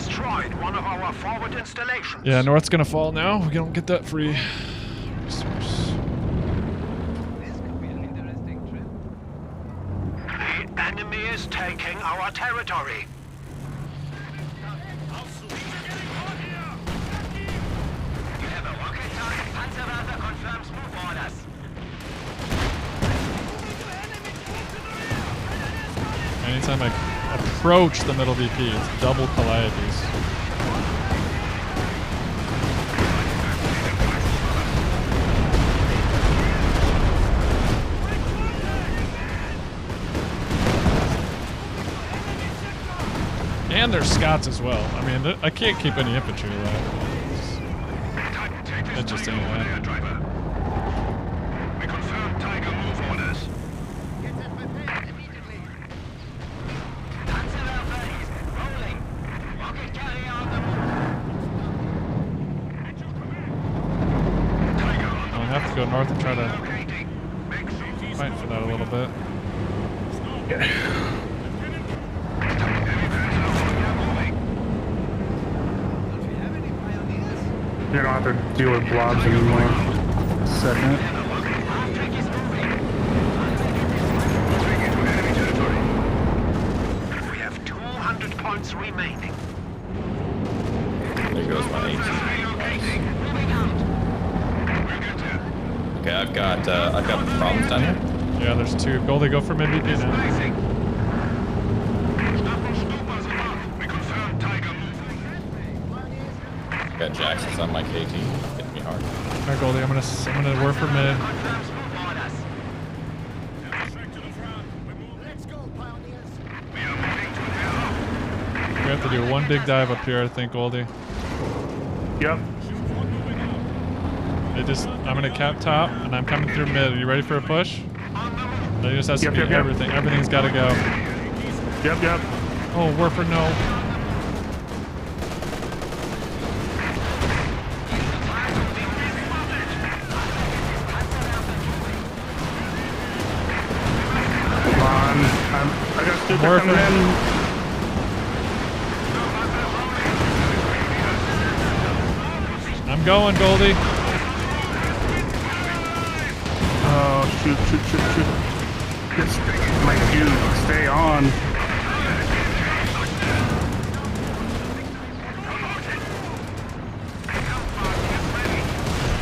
destroyed one of our forward installations. Yeah, North's gonna fall now. We don't get that free resource. The enemy is taking our territory. You have a rocket tank. Panzerwerfer confirms move orders. Anytime I approach the middle VP, it's double Calliope's. And there's Scots as well. I mean, I can't keep any infantry alive. That just ain't that. We confirm Tiger move orders. Get that prepared immediately. Panzerwerfer is rolling. Rocket carrier on the move. I'll have to go north and try to fight for that a little bit. You don't have to deal with blobs anymore. Second. We have 200 points remaining. There goes my 18. Okay, I've got problems down here. Yeah, there's two. Goldie, go for MVP now. Got Jackson's on my KT. Hitting me hard. Alright, Goldie, I'm gonna work for mid. Let's go, pioneers. We have to do one big dive up here, I think, Goldie. Yep. I'm gonna cap top, and I'm coming through mid. Are you ready for a push? That just has to be everything. Everything's gotta go. Yep. Oh, Warfer, no. Come on. I got stupid coming in. I'm going, Goldie. Oh, shoot. Just, my dude, stay on.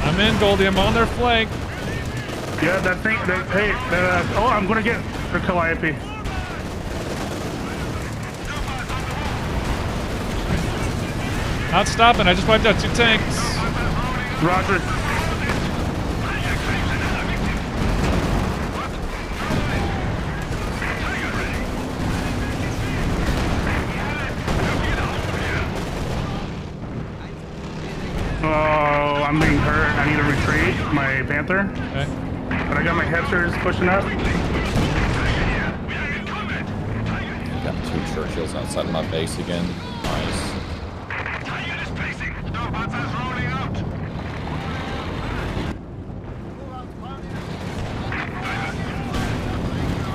I'm in, Goldie. I'm on their flank. Yeah, that thing, oh, I'm gonna get the Calliope. Not stopping. I just wiped out 2 tanks. Roger. Oh, I'm being hurt. I need to retreat. My Panther. Okay. But I got my Hetzers pushing up. Got 2 Churchills outside of my base again. Nice.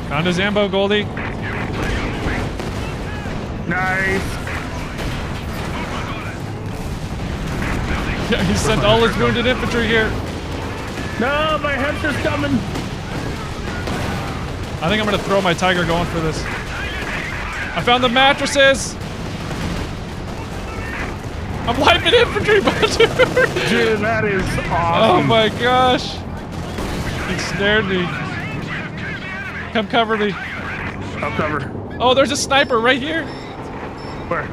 Found a Zambo, Goldie. Nice. Yeah, he sent all his wounded infantry here. No, my Hetzer's coming. I think I'm gonna throw my Tiger going for this. I found the mattresses. I'm wiping infantry, dude, that is awesome. Oh my gosh. It snared me. Come cover me. I'll cover. Oh, there's a sniper right here. Where?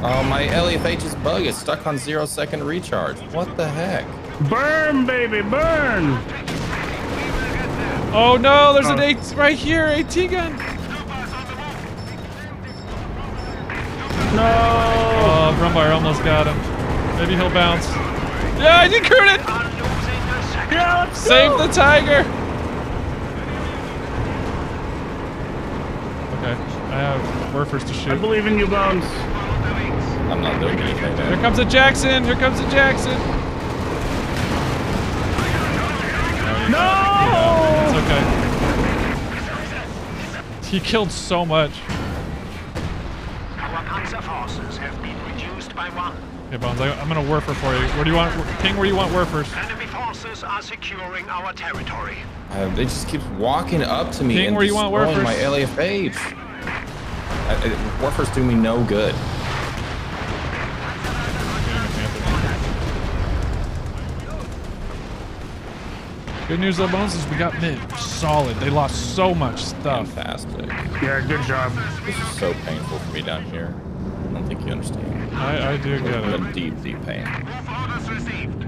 Oh, my LFH's bug is stuck on 0-second recharge. What the heck? Burn, baby, burn! Oh no, there's an AT right here, AT gun. No! Oh, Brumbar almost got him. Maybe he'll bounce. Yeah, I decrued it! Yeah, let's Save go. the Tiger! Okay, I have Werfers to shoot. I believe in you, Bones. I'm not doing anything there. Here comes a Jackson! Here comes a Jackson! No! It's okay. He killed so much. Our Panzer forces have been reduced by 1. Hey, Bones, I'm gonna warfer for you. Where do you want, King, where do you want warfers? Enemy forces are securing our territory. They just keep walking up to me King, and where you want destroying warfers? my LAFH. Warfers do me no good. Good news though, Bones, is we got mid solid. They lost so much stuff. Fantastic. Yeah, good job. This is so painful for me down here. I don't think you understand. I do get it. I'm in deep, deep pain. Orders received.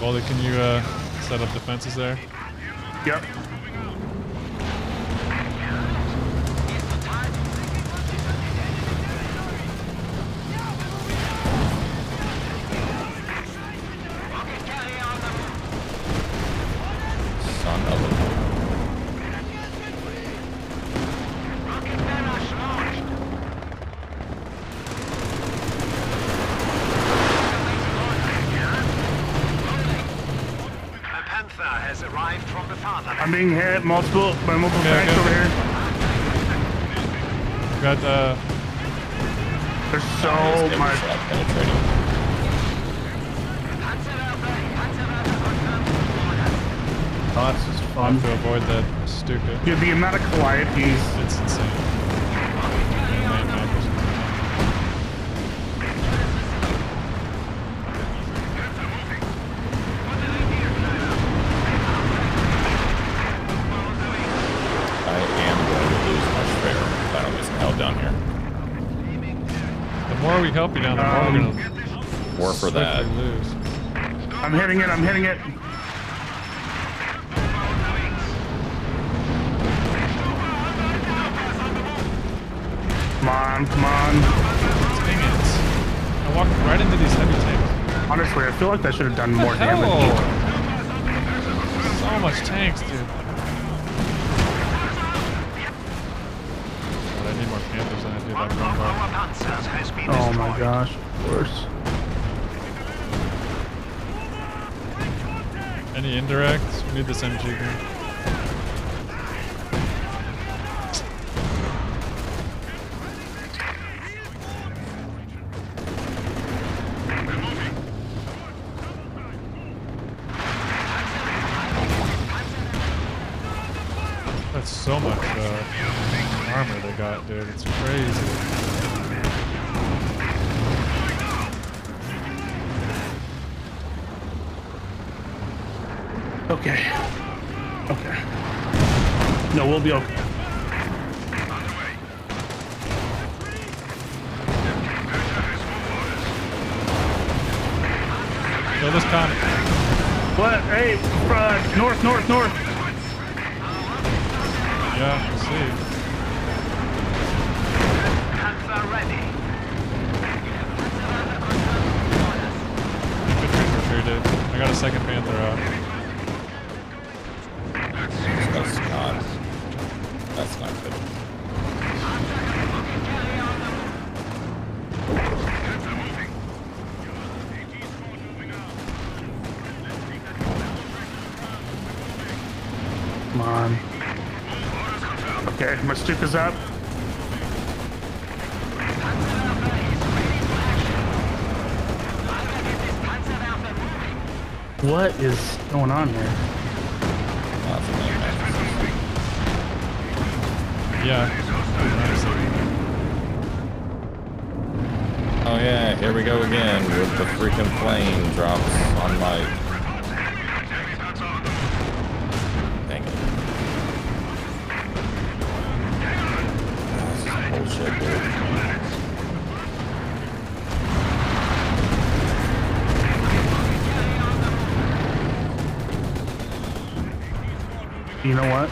Baldy, can you set up defenses there? Yep. Son of a... Has arrived from the fatherland. I'm being hit by multiple tanks over here. Got There's so much. Penetrating. Oh, this is fun. to avoid that stupid. Dude, the amount of calliopes. It's insane. The more we help you down, the more we're gonna war for that. Lose. I'm hitting it. I'm hitting it. Come on, come on. Dang it. I walked right into these heavy tanks. Honestly, I feel like that should have done more damage. So much tanks, dude. I need more Panthers than I do that one. Oh my gosh, of course. Any indirects? We need this MG gun. That's so much armor they got, dude. It's crazy. Okay. Okay. No, we'll be okay. Kill this comic. What? Hey, north, north, north. Yeah, I see. Panther ready. Good infantry, dude. I got a second Panther out. That's not good. Come on. Okay, my Stuka's up. What is going on here? Yeah. Oh yeah, here we go again with the freaking plane drops on my... Dang it. This is bullshit, dude. You know what?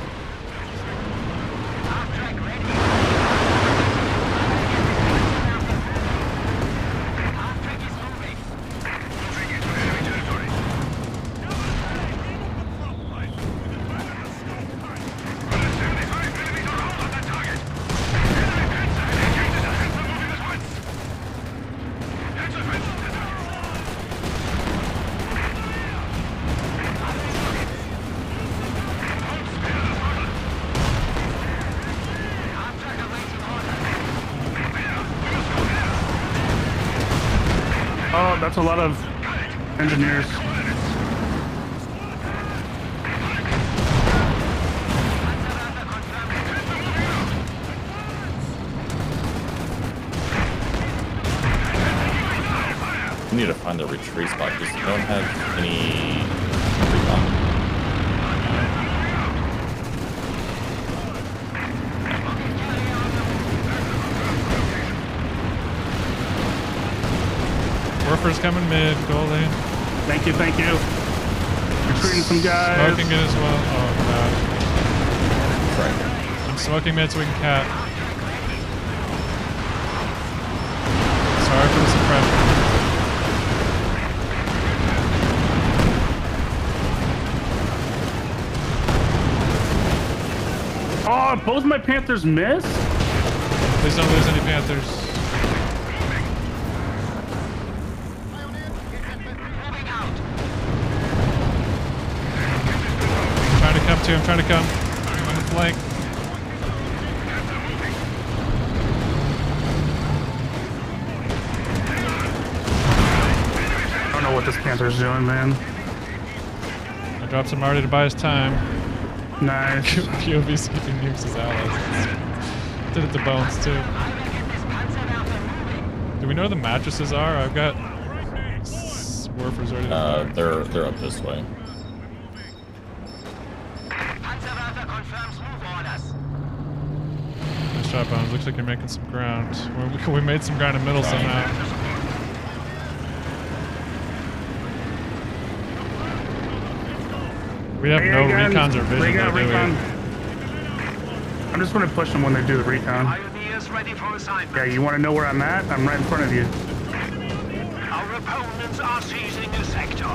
Oh, that's a lot of engineers. We need to find the retreat spot because we don't have any recon. Warfers coming mid, Goldie. Thank you, thank you. Retreating some guys. Smoking it as well. Oh god. Right. I'm smoking mid so we can cap. Sorry for the suppression. Oh, both my Panthers missed? Please don't lose any Panthers. I'm trying to come. I'm on the flank. I don't know what this Panther's doing, man. I dropped some Marty to buy his time. Nice. POV skipping nukes his allies. Did it to Bones too. Do we know where the mattresses are? I've got Warfers ready. They're up this way. Nice shot, Bones. Looks like you're making some ground. We made some ground in the middle somehow. We have no recons or vision though, do we? I'm just going to push them when they do the recon. Yeah, you want to know where I'm at? I'm right in front of you. Our opponents are seizing a sector.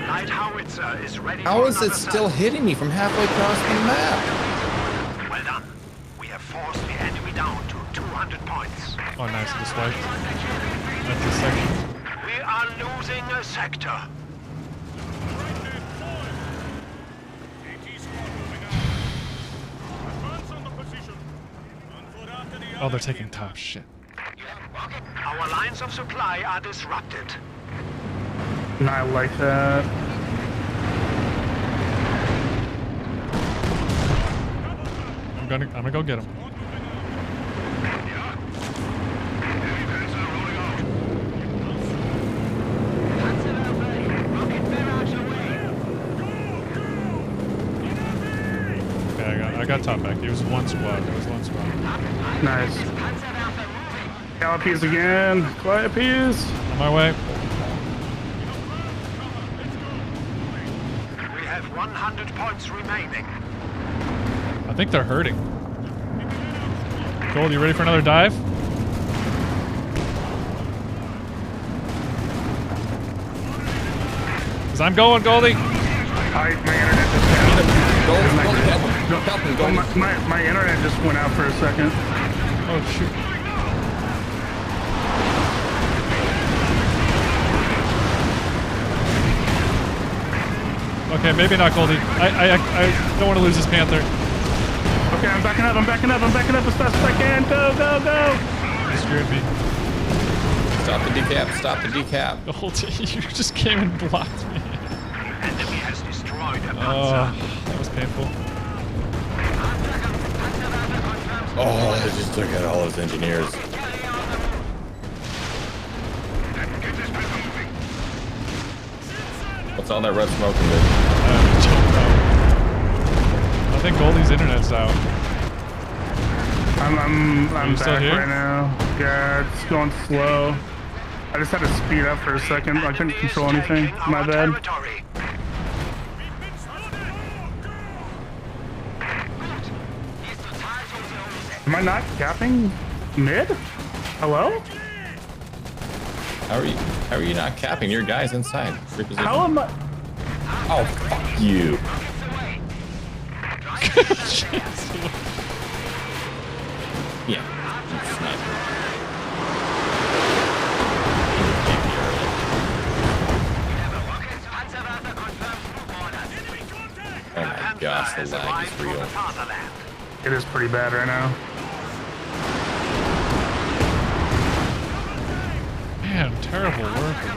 Light howitzer is ready. How is it still hitting me from halfway across the map? Well done. We have forced the enemy down to 200 points. Oh, nice. I just wiped. That's a section. We are losing a sector. Oh, they're taking top. Shit. Our lines of supply are disrupted. Not like that. I'm gonna go get him. Okay, I got top back. It was one squad. Nice. Calliope's again. Calliope's. On my way. We have 100 points remaining. I think they're hurting. Gold, you ready for another dive? Cause I'm going, Goldie. My internet just my internet just went out for a second. Oh shoot. Okay, maybe not Goldie. I don't want to lose this Panther. Okay, I'm backing up as fast as I can. Go. You screwed me. Stop the decap. Goldie, you just came and blocked me. Enemy has destroyed a panzer. Oh, that was painful. Oh, they just took out all those engineers. What's all that red smoke in there? I think Goldie's internet's out. I'm back here? right now. Yeah, it's going slow. I just had to speed up for a second. I couldn't control anything. My bad. Am I not capping mid? Hello? How are you not capping? Your guy's inside. Reposition. How am I? Oh, fuck you. Yeah. Oh my gosh, the lag is real. It is pretty bad right now. I'm terrible worker.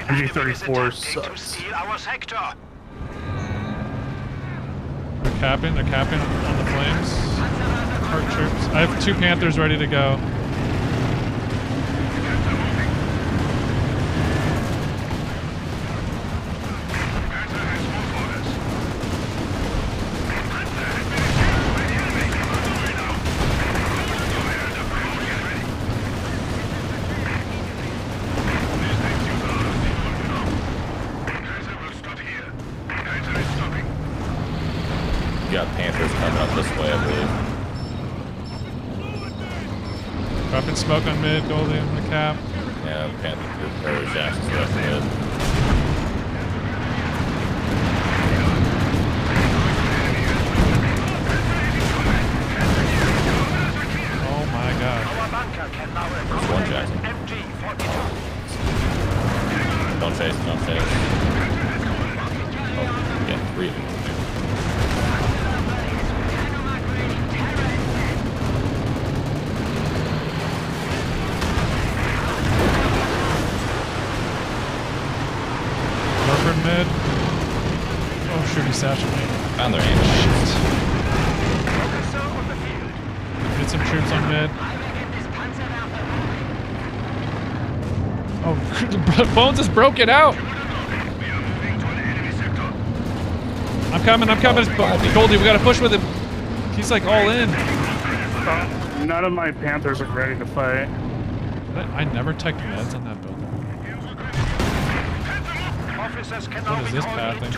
MG34 sucks. They're capping on the flames. Heart troops. I have 2 Panthers ready to go. You got Panthers coming up this way, I believe. Dropping smoke on mid, Goldie on the cap. Yeah, Panther or Jackson's left mid. Oh my god. There's one Jackson. Don't chase, don't chase. Oh, yeah, 3 of them. Mid. Oh, shoot, he satchel me. Found their aim. Get some troops on mid. Oh, Bones is broken out. I'm coming. Goldie, we gotta push with him. He's like all in. None of my Panthers are ready to fight. I never teched meds on that building. What is this pathing?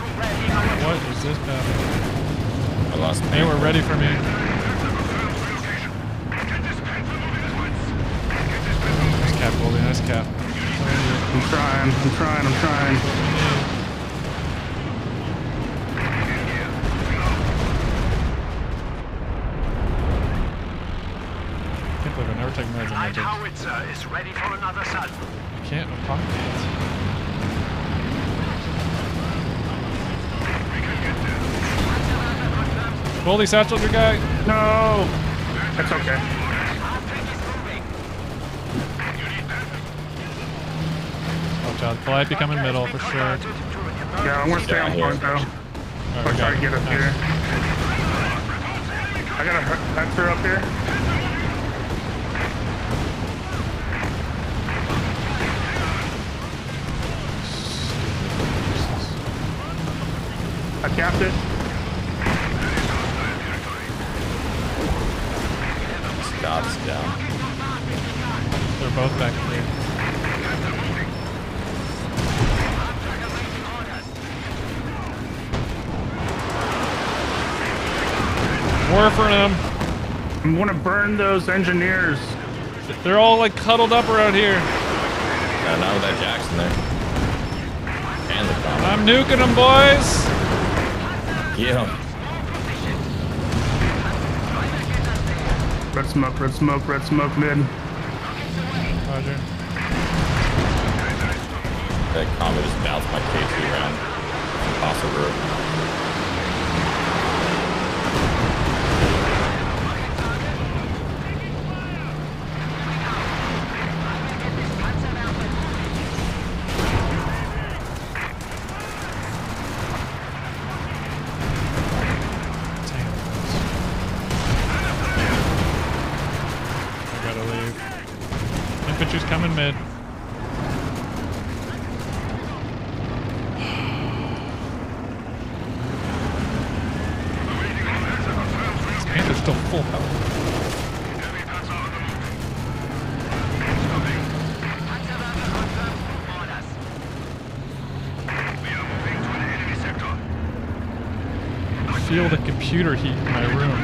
What is this pathing? I lost. They were ready for me. Nice cap, Goldie. Nice cap. I'm trying. I can't believe I never take meds on that building. Is ready for another sun. I can't apocalypse. Goldie satcheled your guy. No! That's okay. Watch out. Calliope coming middle for sure. Yeah, I'm gonna stay on point though. Right, I'll try to get up here. I got a Hector up here. I capped it. Scott's down. They're both back clear. War for them. I'm gonna burn those engineers. They're all like cuddled up around here. Yeah, not with that Jackson there. And the combat. I'm nuking them, boys. Yeah. Red smoke mid. Roger. That combat just bounced my K2 around. Possible. Infantry's coming mid. These Panthers still full power. I feel the computer heat in my room.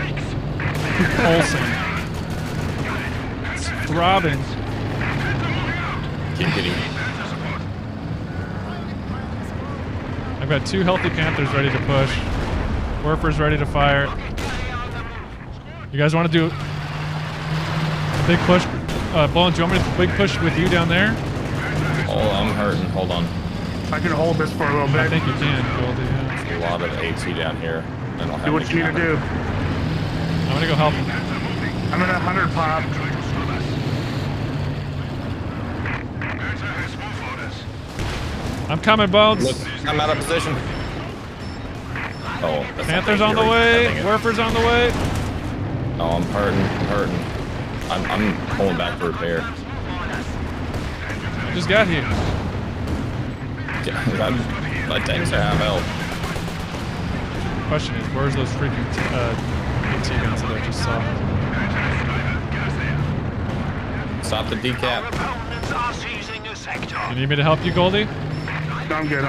Pulsing. It's throbbing. Keep hitting me. I've got 2 healthy Panthers ready to push. Warper's ready to fire. You guys want to do... Big push. Bowling, do you want me to big push with you down there? Oh, I'm hurting. Hold on. I can hold this for a little bit. I think you can, Goldie. Yeah. There's a lot of AT down here. I don't have Do what any you need to do. I'm gonna go help him. I'm at 100 pop. I'm coming, Bones. Look, I'm out of position. Oh, that's Panther's on the way. Werfer's on the way. Oh, I'm hurting. I'm pulling back for repair. I just got here. My tanks are half health. Question is, where's those freaking AT guns that I just saw? Stop the decap. You need me to help you, Goldie? No, I'm good.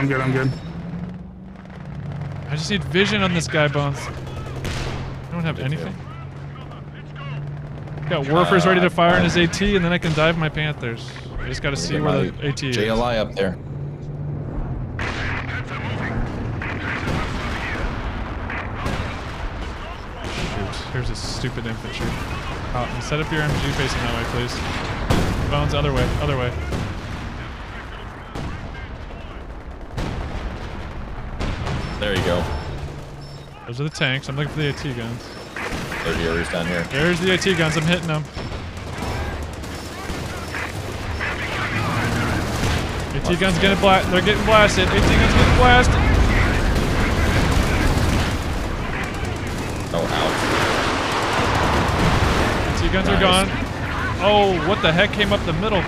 I just need vision on this guy, Bones. I don't have anything. Got Werfer's ready to fire in his AT, and then I can dive my Panthers. I just gotta see where the AT is. JLI up there. Shoot, here's this stupid infantry. Set up your MG facing that way, please. Bones, other way. There you go. Those are the tanks. I'm looking for the AT guns. There's yours down here. There's the AT guns. I'm hitting them. AT guns getting blasted. They're getting blasted. AT guns getting blasted. Oh, ouch. AT guns are gone. Oh, what the heck came up the middle?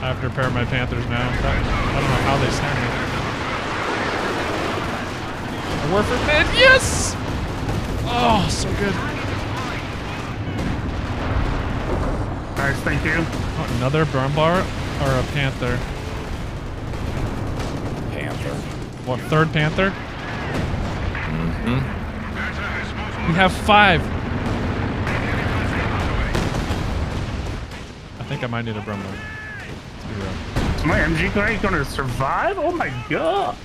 I have to repair my Panthers now. I don't know how they stand it. A Werfer mid, yes! Oh, so good. Nice, thank you. Oh, another Brumbar or a Panther? Panther. What, third Panther? Mm-hmm. We have 5. I think I might need a Brumbar. Is my MG guy gonna survive? Oh my god.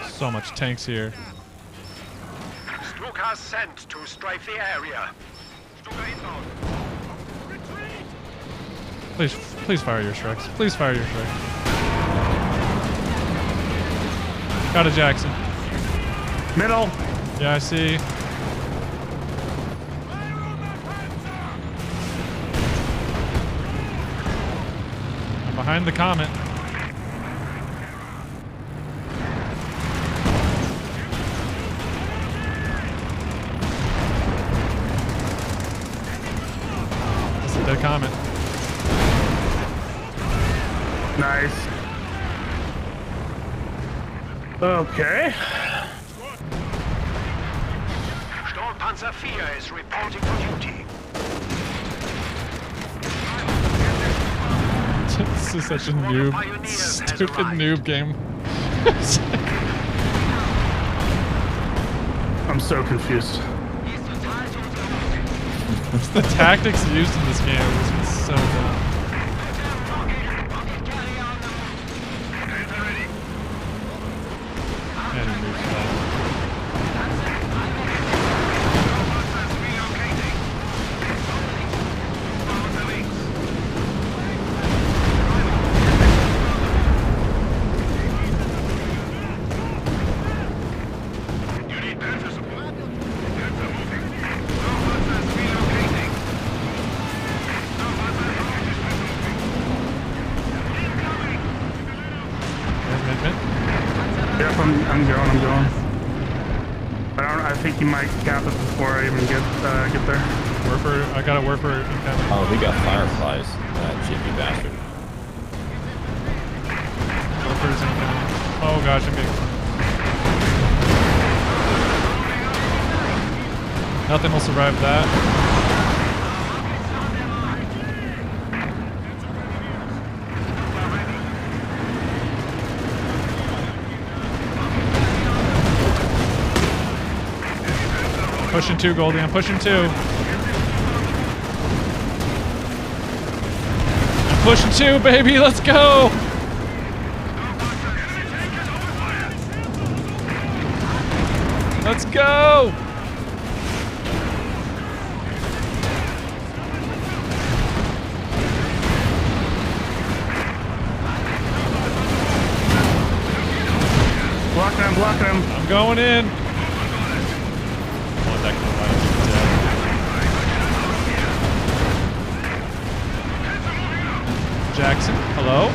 So much tanks here. Stuka sent to strafe the area. Please fire your Shreks. Please fire your Shreks. Got a Jackson. Middle. Yeah, I see. I'm behind the Comet. This is the Comet. Nice. Okay. Sturmpanzer 4 is reporting for duty. This is such a noob, stupid noob game. I'm so confused. The tactics used in this game is so dumb. And he moves fast. Yep, I'm going. But I think he might cap it before I even get there. Werfer, I got a Werfer incoming. Oh, we got fireflies. That cheeky bastard. Werfer's incoming. Oh gosh, I'm getting... Nothing will survive that. Pushing 2, Goldie. I'm pushing 2. I'm pushing 2, baby. Let's go. Let's go! Blocking him, blocking him. I'm going in. Oh, that can dead. Jackson, hello?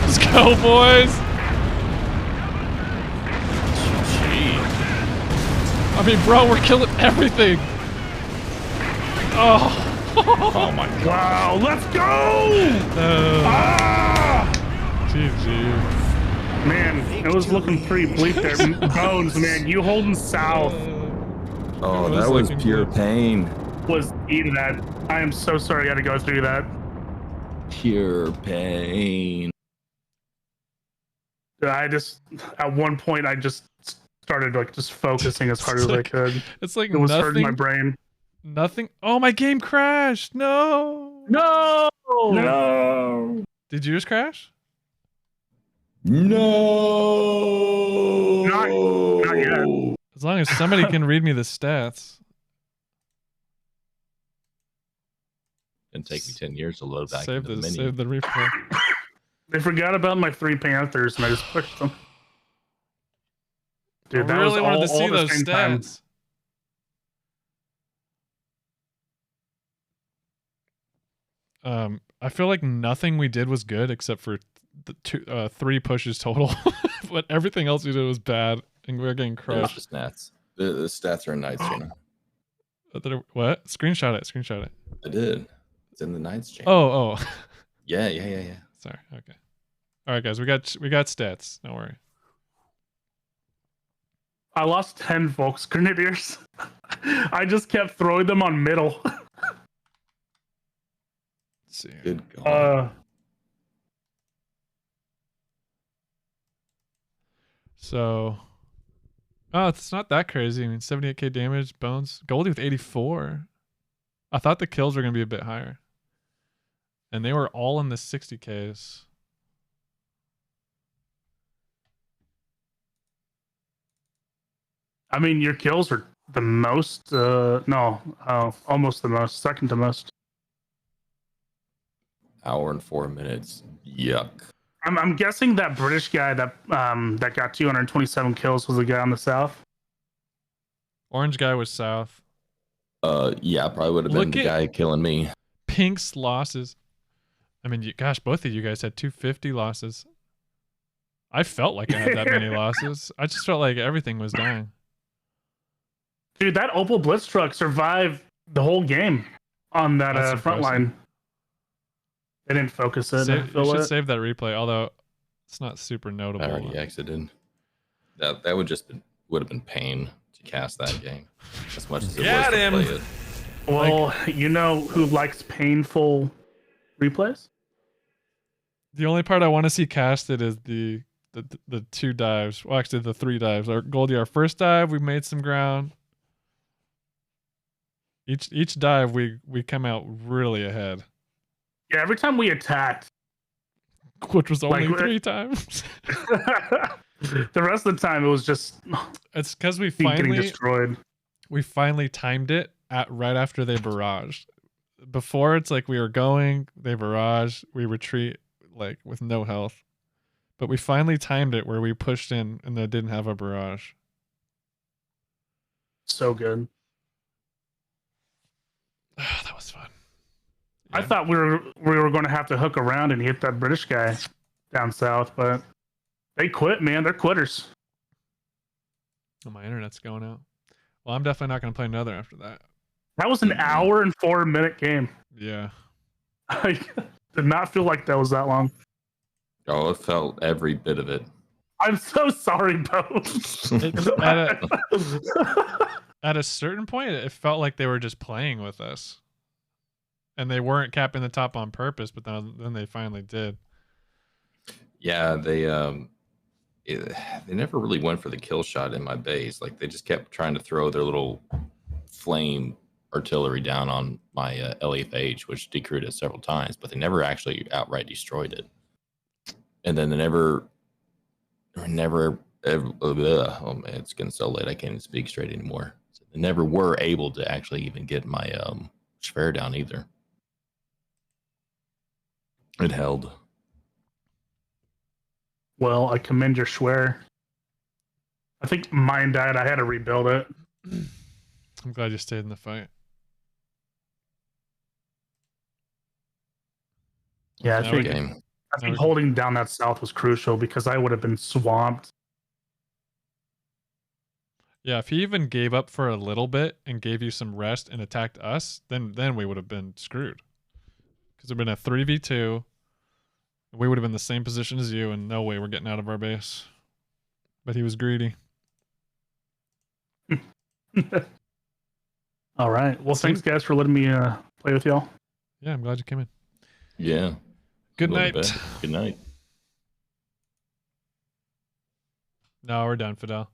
Let's go, boys. Gee. I mean, bro, we're killing everything. Oh. Oh my god. Wow, let's go! GG. Man, it was looking pretty bleak there. Bones, man, you holding south Oh, that was pure pain. was eating that. I am so sorry I had to go through that. Pure pain. I just, at one point, I just started like just focusing as hard as I could. It's like It was nothing. hurting my brain. Nothing. Oh, my game crashed. No. No! No. Did yours crash? No. Not yet. As long as somebody can read me the stats. It'd take me 10 years to load back Save into the the menu. save the replay. They forgot about my 3 Panthers and I just pushed them. Dude, I that really was wanted all, to see all the those same time. stats. I feel like nothing we did was good except for the 3 pushes total, but everything else we did was bad, and we were getting There's crushed. the stats. The stats are in Knights channel. What? Screenshot it. Screenshot it. I did. It's in the Knights channel. Oh. Yeah. Sorry. Okay. All right, guys. We got stats. Don't worry. I lost 10 Volksgrenadiers. I just kept throwing them on middle. Let's see. Good God. So, it's not that crazy. I mean, 78k damage, Bones. Goldie with 84. I thought the kills were going to be a bit higher. And they were all in the 60ks. I mean, your kills were the most, almost the most, second to most. Hour and 4 minutes. Yuck. I'm guessing that British guy that that got 227 kills was the guy on the south. Orange guy was south. Yeah, probably would have been the guy killing me. Pink's losses. I mean, gosh, both of you guys had 250 losses. I felt like I had that many losses. I just felt like everything was dying. Dude, that Opel Blitz truck survived the whole game on that front line. They didn't focus it. You should save that replay, although it's not super notable. I already exited. That would have been pain to cast that game as much as it was to play it. Well, you know who likes painful replays? The only part I want to see casted is the 2 dives. Well, actually, the 3 dives. Goldie, our first dive, we made some ground. Each dive, we come out really ahead. Yeah, every time we attacked, which was only 3 times. The rest of the time, it was just. It's because we getting destroyed. We finally timed it at right after they barraged. Before, it's like we were going, they barrage, we retreat like with no health. But we finally timed it where we pushed in and they didn't have a barrage. So good. That was fun. Yeah. I thought we were going to have to hook around and hit that British guy down south, but they quit, man. They're quitters. Oh, my internet's going out. Well, I'm definitely not going to play another after that. That was an hour and 4-minute game. Yeah. I did not feel like that was that long. Oh, it felt every bit of it. I'm so sorry, Bo. At a certain point, it felt like they were just playing with us. And they weren't capping the top on purpose, but then they finally did. Yeah, they never really went for the kill shot in my base. Like, they just kept trying to throw their little flame artillery down on my LFH, which decrewed it several times, but they never actually outright destroyed it. and then they never, oh man, it's getting so late. I can't even speak straight anymore. So they never were able to actually even get my Schwer down either. It held. Well, I commend your Schwer. I think mine died. I had to rebuild it. I'm glad you stayed in the fight. Yeah, I think holding down that south was crucial because I would have been swamped. Yeah, if he even gave up for a little bit and gave you some rest and attacked us, then we would have been screwed. Because it would have been a 3v2. We would have been in the same position as you, and no way we're getting out of our base. But he was greedy. All right. Well, thanks, guys, for letting me play with y'all. Yeah, I'm glad you came in. Yeah. Good night. Good night. No, we're done, Fidel.